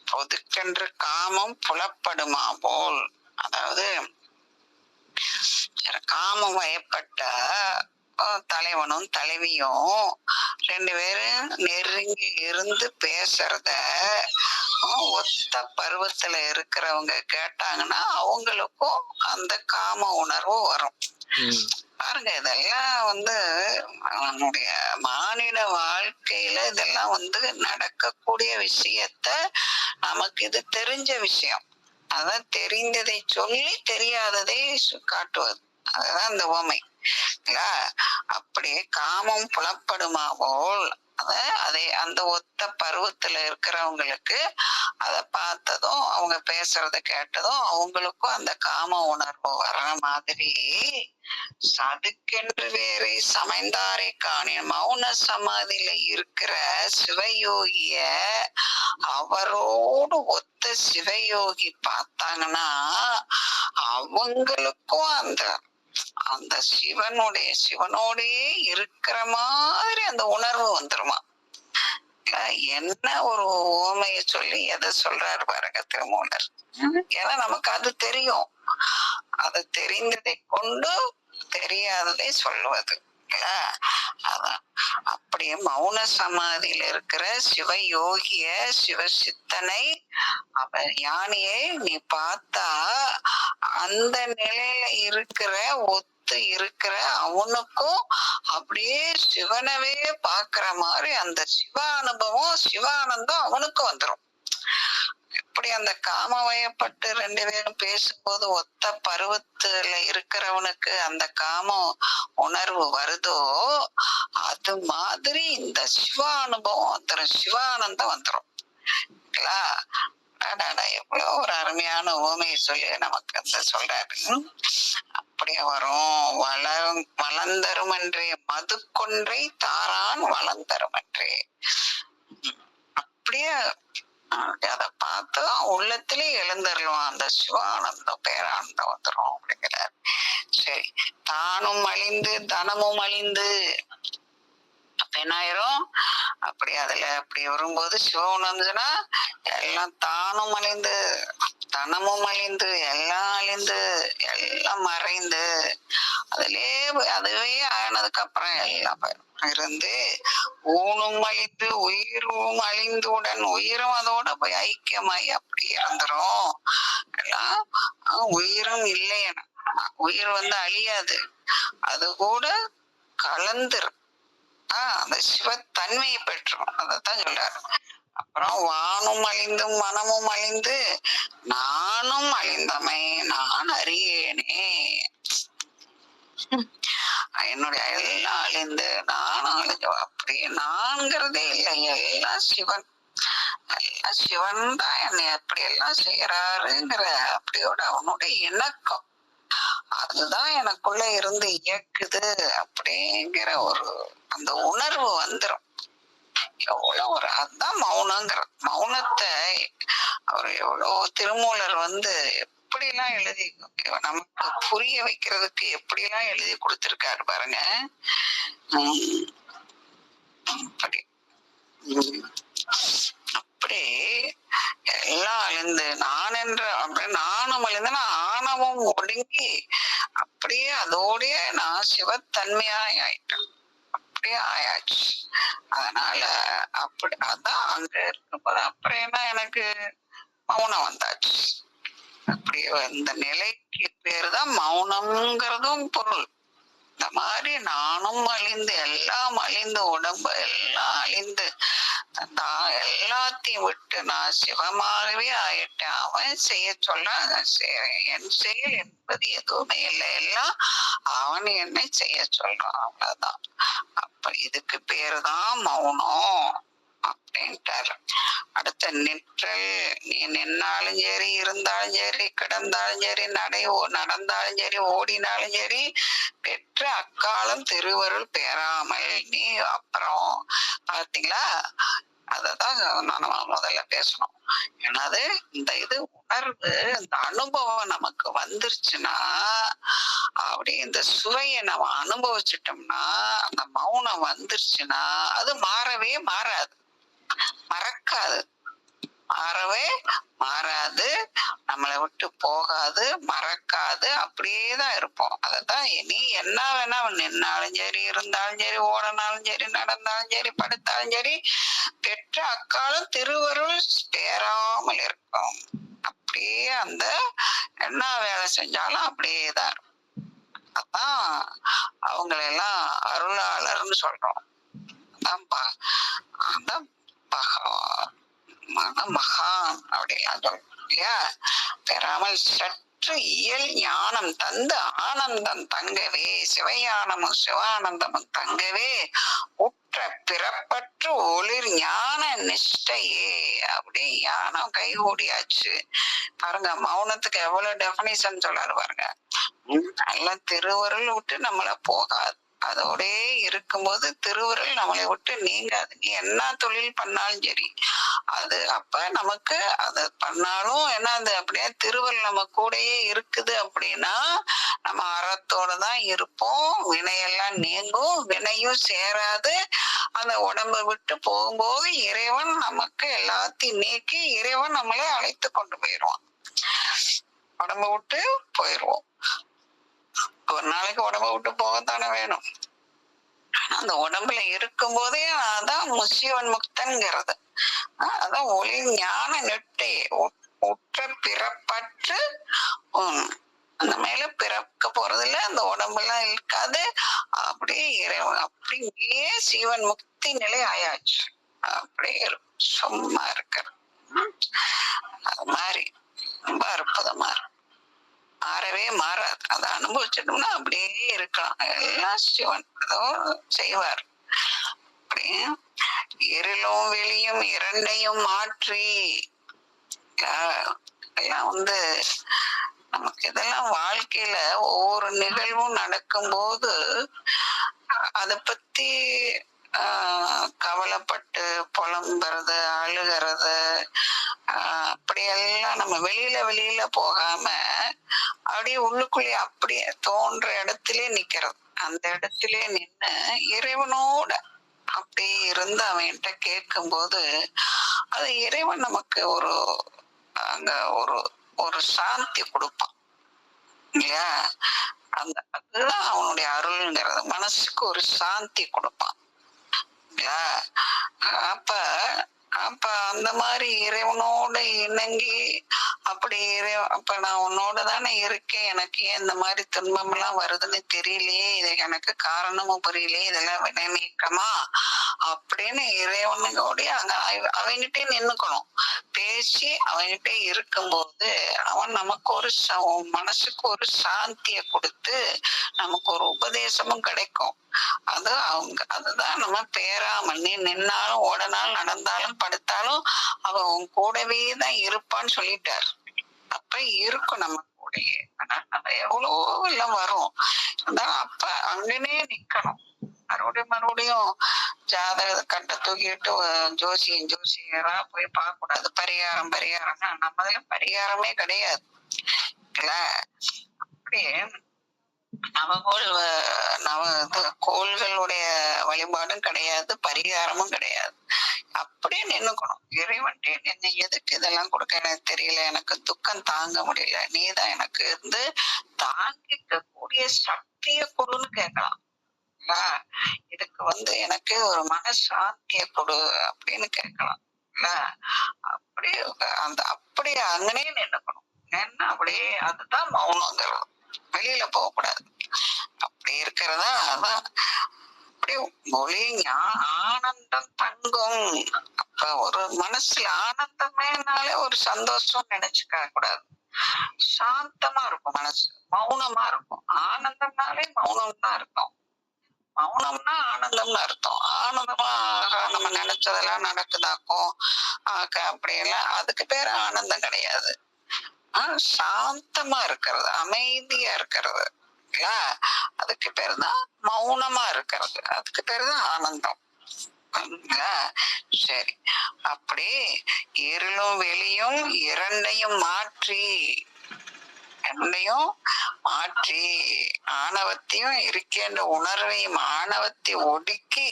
பொதுக்கென்று காமம் புலப்படுமா போல். அதாவது காமம் வயப்பட்ட தலைவனும் தலைவியும் ரெண்டு பேரும் நெருங்கி இருந்து பேசுறத ஒத்த பருவத்துல இருக்கிறவங்க கேட்டாங்கன்னா அவங்களுக்கும் அந்த காம உணர்வு வரும். பாருங்க, இதெல்லாம் நம்முடைய மானிட வாழ்க்கையில இதெல்லாம் நடக்கக்கூடிய விஷயத்த நமக்கு இது தெரிஞ்ச விஷயம். அதான் தெரிந்ததை சொல்லி தெரியாததை காட்டுவது. அதுதான் இந்த உவமை. அப்படியே காமம் புலப்படுமா போல் அதை அந்த ஒத்த பருவத்துல இருக்கிறவங்களுக்கு அத பார்த்ததும் அவங்க பேசுறத கேட்டதும் அவங்களுக்கும் அந்த காம உணர்வு வர்ற மாதிரி அதுக்கென்று வேறே சமைந்தாரை காணின மௌன சமாதியில இருக்கிற சிவயோகிய அவரோடு ஒத்த சிவயோகி பார்த்தாங்கன்னா அவங்களுக்கும் அந்த அந்த சிவனோடயே இருக்கிற மாதிரி அந்த உணர்வு வந்துருமா. என்ன ஒரு உவமைய சொல்லி எதை சொல்றாரு பாருங்க திருமூலர். ஏன்னா நமக்கு அது தெரியும். அது தெரிந்ததை கொண்டு தெரியாததை சொல்லுவது. அதான் அப்படியே மௌன சமாதியில இருக்கிற சிவயோகிய சிவசித்தனை அவ ஞானியை நீ பார்த்தா அந்த நிலையில இருக்கிற ஒத்து இருக்கிற அவனுக்கும் அப்படியே சிவனவே பாக்குற மாதிரி அந்த சிவ அனுபவம் சிவானந்தம் அவனுக்கும் வந்துடும். எப்படி அந்த காமவயப்பட்டு ரெண்டு பேரும் பேசும்போது ஒத்த பருவத்துல இருக்கிறவனுக்கு அந்த காம உணர்வு வருதோ அது மாதிரி இந்த சிவ அனுபவம் வந்துடும், சிவானந்தம் வந்துடும். எவ்வளவு ஒரு அருமையான உவமையை சொல்லி நமக்கு சொல்றாரு. அப்படியே வரும். வளர்ந்தருமன்றே மது கொன்றை தாரான் வளர்ந்தருமன்றே. அப்படியே அதை பார்த்து உள்ளத்திலே எழுந்தருளுவான். அந்த சிவானந்தம் பேரானந்தம் வந்துடும் அப்படிங்கிறார். சரி, தானும் அழிந்து தனமும் அழிந்து அப்ப என்ன ஆயிரும்? அப்படி அதுல அப்படி வரும்போது சிவம் உணர்ந்துச்சுன்னா எல்லாம் தானும் அழிந்து தனமும் அழிந்து எல்லாம் அழிந்து எல்லாம் மறைந்து அதுவே ஆனதுக்கு அப்புறம் எல்லாம் இருந்து ஊனும் அழிந்து உயிரும் அழிந்துடன் உயிரும் அதோட போய் ஐக்கியமாயி அப்படி இறந்துரும். எல்லாம் உயிரும் இல்லையன உயிர் அழியாது, அது கூட கலந்துரும். அந்த சிவத்தன்மையை பெற்றோம். அதான் சொல்றாரு. அப்புறம் வானும் அழிந்தும் மனமும் அழிந்து நானும் அழிந்தமை நான் அறியேனே. என்னுடைய எல்லாம் அழிந்து நானும் அழிஞ்ச அப்படியே நான்கிறதே இல்லை. எல்லாம் சிவன், எல்லாம் சிவன் தான் என்னை அப்படி எல்லாம் செய்யறாருங்கிற அப்படியோட அவனுடைய இணக்கம் அதுதான் எனக்குள்ள இருந்து இயக்குது அப்படிங்கிற ஒரு அந்த உணர்வு வந்துரும். எவ்வளவு ஒரு அதுதான் மௌனங்கிற மௌனத்தை அவர் எவ்வளவு திருமூலர் எப்படி எல்லாம் எழுதி நமக்கு புரிய வைக்கிறதுக்கு எப்படி எல்லாம் எழுதி கொடுத்திருக்காரு பாருங்க. அப்படி எல்லாம் அழிந்து நான் என்ற நானும் அழிந்தனா ஆணவம் ஒடுங்கி அப்படியே அதோடைய நான் சிவத்தன்மையாய் ஆயிட்டேன். அப்படியே ஆயாச்சு. அதனால அப்படி அதான் அங்க இருக்கும்போது அப்புறம் என்ன எனக்கு மௌனம் வந்தாச்சு. அப்படி இந்த நிலைக்கு பேருதான் மௌனம்ங்கிறதும் பொருள். இந்த மாதிரி நானும் அழிந்து எல்லாம் அழிந்து உடம்பு எல்லாம் அழிந்து எல்லாத்தையும் விட்டு நான் சிவமாகவே ஆயிட்டேன். அவன் செய்ய சொல்ல என் செயல் என்பது எதுவுமே இல்லை, எல்லாம் அவன் என்னை செய்ய சொல்றான். அவ்வளவுதான். அப்ப இதுக்கு பேருதான் மௌனம். அப்படின்ட்டாரு. அடுத்த நிற்றல், நீ நின்னாலும் சரி, இருந்தாலும் சரி, கிடந்தாலும் சரி, நடந்தாலும் சரி, ஓடினாலும் சரி, பெற்ற அக்காலம் திருவருள் பெறாமல் நீ. அப்புறம் பாத்தீங்களா, அததான் நம்ம முதல்ல பேசணும். என்னது, இந்த இது உணர்வு, இந்த அனுபவம் நமக்கு வந்துருச்சுன்னா, அப்படி இந்த சுவையை நம்ம அனுபவிச்சிட்டோம்னா, அந்த மௌனம் வந்துருச்சுன்னா அது மாறவே மாறாது, மறக்காது, மாறவே மாறாது, நம்மளை விட்டு போகாது, மறக்காது, அப்படியேதான் இருப்போம். அததான் நீ என்ன வேணா நின்னாலும் சரி, இருந்தாலும் சரி, ஓடனாலும் சரி, நடந்தாலும் சரி, படுத்தாலும் சரி, பெற்ற அக்காலம் திருவருள் பேராமல் இருக்கும். அப்படியே அந்த என்ன வேலை செஞ்சாலும் அப்படியேதான் இருக்கும். அதான் அவங்களெல்லாம் அருளாளர்னு சொல்றோம். அதான் மகான் அப்படிலாம் சொல்றோம் இல்லையா. பெறாமல் சற்று இயல் ஞானம் தந்து ஆனந்தம் தங்கவே, சிவஞானமும் சிவானந்தமும் தங்கவே, உற்ற பிறப்பற்று ஒளிர் ஞான நிஷ்டையே. அப்படி ஞானம் கைகூடியாச்சு பாருங்க. மௌனத்துக்கு எவ்வளவு டெபினிஷன் சொல்றாரு பாருங்க. எல்லாம் திருவருள் விட்டு நம்மள போகாது, அதோட இருக்கும்போது திருவருள் நம்மளை விட்டு நீங்காது. நீ என்ன தொழில் பண்ணாலும் சரி, அது அப்ப நமக்கு அது பண்ணாலும் என்ன, அது அப்படியே திருவருள் நம்ம கூடயே இருக்குது அப்படின்னா நம்ம அறத்தோட தான் இருப்போம். வினையெல்லாம் நீங்கும், வினையும் சேராது. அந்த உடம்பை விட்டு போகும்போது இறைவன் நமக்கு எல்லாத்தையும் நீக்கி இறைவன் நம்மளை அழைத்து கொண்டு போயிடுவான். உடம்ப விட்டு போயிடுவோம். ஒரு நாளைக்கு உடம்ப விட்டு போகத்தானே வேணும். ஆனா அந்த உடம்புல இருக்கும் போதே அதான் முசிவன் முக்தன்கிறது. அதான் ஒளி ஞான நெட்டை உற்ற பிறப்பற்று அந்த மேல பிறக்க போறதுல அந்த உடம்பெல்லாம் இருக்காது. அப்படியே இறைவன் அப்படியே சீவன் முக்தி நிலை ஆயாச்சு. அப்படியே சும்மா இருக்கிறது. அது மாதிரி ரொம்ப அற்புதமா இருக்கும். மாறவே மாறாது. அதை அனுபவிச்சிட்டோம்னா அப்படியே இருக்கலாம். எல்லாம் சிவன் ஏதோ செய்வார். அப்படியே இருளும் வெளியும் இரண்டையும் மாற்றி எல்லாம் நமக்கு இதெல்லாம் வாழ்க்கையில ஒவ்வொரு நிகழ்வும் நடக்கும் போது அதை பத்தி கவலைப்பட்டு புலம்புறது, அழுகிறது, அப்படியெல்லாம் நம்ம வெளியில போகாம அப்படியே உள்ளுக்குள்ளே அப்படியே தோன்ற இடத்திலே நிக்கிறது. அந்த இடத்திலே நின்று இறைவனோட அப்படியே இருந்து அவன்கிட்ட கேட்கும் போது அது இறைவன் நமக்கு அங்க ஒரு சாந்தி கொடுப்பான் இல்லையா. அதுதான் அவனுடைய அருள்ங்கிறது. மனசுக்கு ஒரு சாந்தி கொடுப்பான் இல்லையா. அப்ப அந்த மாதிரி இறைவனோட இணங்கி அப்படி அப்ப நான் உன்னோட தானே இருக்கேன், எனக்கு ஏன் இந்த மாதிரி துன்பம் எல்லாம் வருதுன்னு தெரியலையே, இது எனக்கு காரணமும் புரியலையே, இதெல்லாம் வினை நீக்கமா அப்படின்னு இறைவனோட அங்க அவங்கிட்டே நின்னுக்கணும். பேசி அவன்கிட்ட இருக்கும்போது அவன் நமக்கு மனசுக்கு ஒரு சாந்தியை கொடுத்து நமக்கு ஒரு உபதேசமும் கிடைக்கும். அதுதான் நம்ம பேராமல். நீ நின்னாலும் ஓடனாலும் நடந்தாலும் படுத்தாலும் அவன் உன் கூடவே தான் இருப்பான்னு சொல்லிட்டார். அப்ப இருக்கும் நம்ம கூடயே. ஆனா நம்ம எவ்வளவோ எல்லாம் வரும், அப்ப அங்கனே நிக்கணும். மறுபடியும் ஜாதக கட்ட தூக்கிட்டு ஜோசியரா போய் பார்க்க கூடாது. பரிகாரம்னா நம்மதுல பரிகாரமே கிடையாது இல்ல. அப்படியே கோள்களுடைய வழிபாடும் கிடையாது, பரிகாரமும் கிடையாது. அப்படியே நின்னுக்கணும். இறைவன்ட்டே நின்று எதுக்கு இதெல்லாம் கொடுக்க எனக்கு தெரியல, எனக்கு துக்கம் தாங்க முடியல, நீதான் எனக்கு இருந்து தாங்கிக்க கூடிய சக்திய கொடுன்னு கேட்கலாம். இதுக்கு எனக்கு ஒரு மனசாந்திய கொடு அப்படின்னு கேட்கலாம் இல்ல. அப்படியே அப்படியே அங்கனே நின்னுக்கணும். என்ன அப்படியே அதுதான் மௌனங்கிறது. வெளியில போகக்கூடாது. அப்படி இருக்கிறதா அதான் அப்படியே மொழி ஆனந்தம் தங்கும். அப்ப ஒரு மனசுல ஆனந்தமேனாலே ஒரு சந்தோஷம் நினைச்சுக்க கூடாது. சாந்தமா இருக்கும் மனசு, மௌனமா இருக்கும். ஆனந்தம்னாலே மௌனம் தான் இருக்கும். மௌனம்னா ஆனந்தம்னு அர்த்தம். ஆனந்தமா நம்ம நினைச்சதெல்லாம் நடக்குதாக்கும் அப்படியெல்லாம் அதுக்கு பேரு ஆனந்தம் கிடையாது. சாந்தமா இருக்கிறது, அமைதியா இருக்கிறது, அதுக்கு பேரு தான் மௌனமா இருக்கிறது, அதுக்கு பேரு தான் ஆனந்தம். சரி, அப்படி இருளும் வெளியும் இரண்டையும் மாற்றி ஆணவத்தையும் இருக்கின்ற உணர்வையும் ஆணவத்தை ஒடுக்கி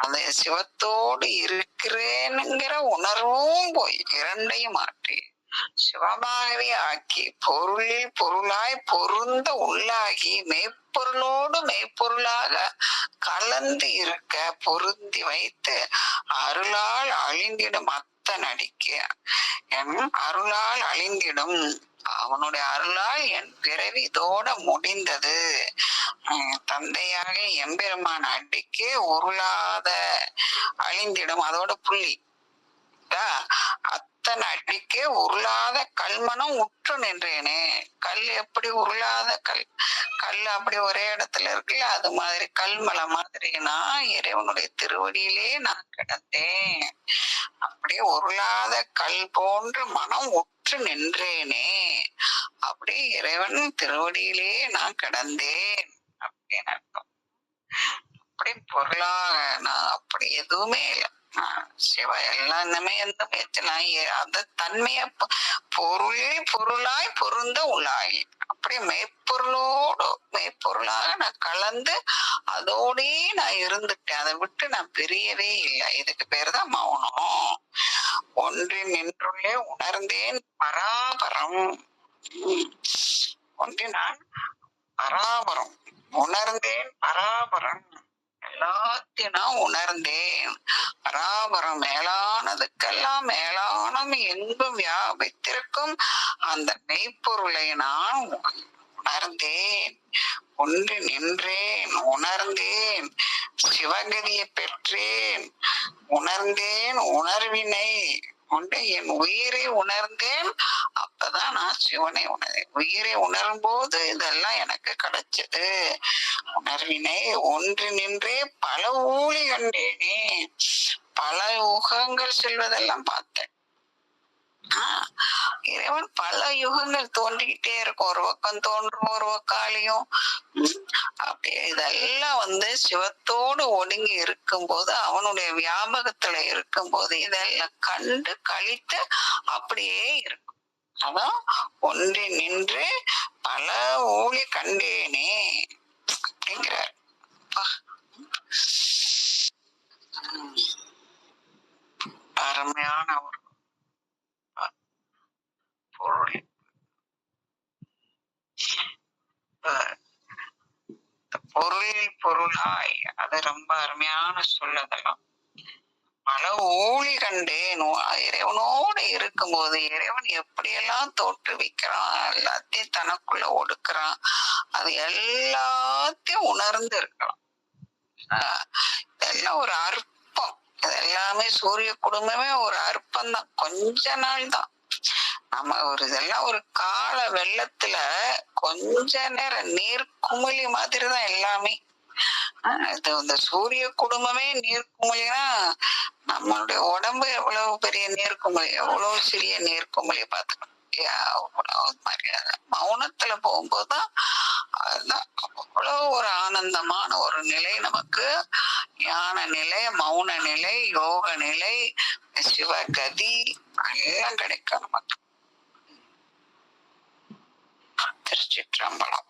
அந்த சிவத்தோடு இருக்கிறேனுங்கிற உணர்வும் போய் இரண்டையும் மாற்றி சிவமாகவே ஆக்கி பொருளில் பொருளாய் பொருந்த உள்ளாகி மெய்ப்பொருளோடு மெய்ப்பொருளாக கலந்து இருக்க பொருந்தி வைத்து அருளால் அழிந்திடும் அத்தனடிக்க என் அருளால் அழிந்திடும், அவனுடைய அருளால் என் பிறவி இதோட முடிந்தது. தந்தையாக எம்பெருமான் அடிக்கே உருளாத அழிந்திடும், அதோட புள்ளி. அத்தன் அடிக்கே உருளாத கல்மனம் உற்று நின்றேனே. கல் எப்படி உருளாத கல் அப்படி ஒரே இடத்துல இருக்குல்ல, அது மாதிரி கல்மலை மாதிரி நான் இறைவனுடைய திருவடியிலே நான் கிடந்தேன். அப்படியே உருளாத கல் போன்ற மனம் உற்று நின்றேனே, அப்படி இறைவன் திருவடியிலே நான் கிடந்தேன் அப்படின்னு அர்த்தம். அப்படி பொருளாக நான் அப்படி எதுவுமே இல்லை. சிவ எல்லாமே எந்த பேச்செல்லாம் அந்த தன்மைய பொருளாய் பொருந்த உள்ளாய் அப்படியே மெய்ப்பொருளாக நான் கலந்து அதோடே நான் இருந்துட்டேன். அதை விட்டு நான் பிரியவே இல்லை. இதுக்கு பேருதான் மௌனம். ஒன்றின் நின்றுள்ளே உணர்ந்தேன் பராபரம். ஒன்றினான் பராபரம் உணர்ந்தேன், பராபரம் எல்லாத்தையும் நான் உணர்ந்தேன். பராபரம் மேலானதுக்கெல்லாம் மேலானம் எங்கும் வியாபித்திருக்கும் அந்த மெய்ப்பொருளை நான் உணர்ந்தேன். ஒன்று நின்றேன், உணர்ந்தேன், சிவகதியை பெற்றேன், உணர்ந்தேன் உணர்வினை கொண்டு என் உயிரை உணர்ந்தேன். அப்பதான் நான் சிவனை உணர்ந்தேன். உயிரை உணரும் போது இதெல்லாம் எனக்கு கிடைச்சது. உணர்வினை ஒன்று நின்றே பல ஊழி கண்டேனே, பல யுகங்கள் செல்வதெல்லாம் பார்த்தேன். இறைவன் பல யுகங்கள் தோன்றிக்கிட்டே இருக்கும். ஒரு பக்கம் தோன்றும், ஒரு பக்காலையும் அப்படியே இதெல்லாம் சிவத்தோடு ஒடுங்கி இருக்கும் போது, அவனுடைய வியாபகத்துல இருக்கும் போது இதெல்லாம் கண்டு கழித்து அப்படியே இருக்கும். அதான் ஒன்றி நின்று பல ஊழி கண்டேனே அப்படிங்கிறார். அருமையான ஒரு பொருள். பொருளில் பொருளாய், அது ரொம்ப அருமையான சொல்லதெல்லாம். பல ஊழி கண்டேன். இறைவனோடு இருக்கும் போது இறைவன் எப்படியெல்லாம் தோற்றுவிக்கிறான், எல்லாத்தையும் தனக்குள்ள ஒடுக்குறான், அது எல்லாத்தையும் உணர்ந்து இருக்கலாம். இதெல்லாம் ஒரு அற்பம். இதெல்லாமே சூரிய குடும்பமே ஒரு அற்பம் தான். கொஞ்ச நாள் தான் நம்ம இதெல்லாம் ஒரு கால வெள்ளத்துல கொஞ்ச நேரம் நீர் குமிழி மாதிரிதான் எல்லாமே. இது இந்த சூரிய குடும்பமே நீர்க்குமிழினா நம்மளுடைய உடம்பு எவ்வளவு பெரிய நீர்க்குமிழி, எவ்வளவு சிறிய நீர்க்குமிழி பார்த்துக்கணும். அவ்வளவு மரியாதை. மௌனத்துல போகும்போதுதான் அதுதான் அவ்வளவு ஒரு ஆனந்தமான ஒரு நிலை நமக்கு. ஞான நிலை, மௌன நிலை, யோக நிலை, சிவகதி எல்லாம் கிடைக்கும் நமக்கு. திருச்சிற்றம்பலம்.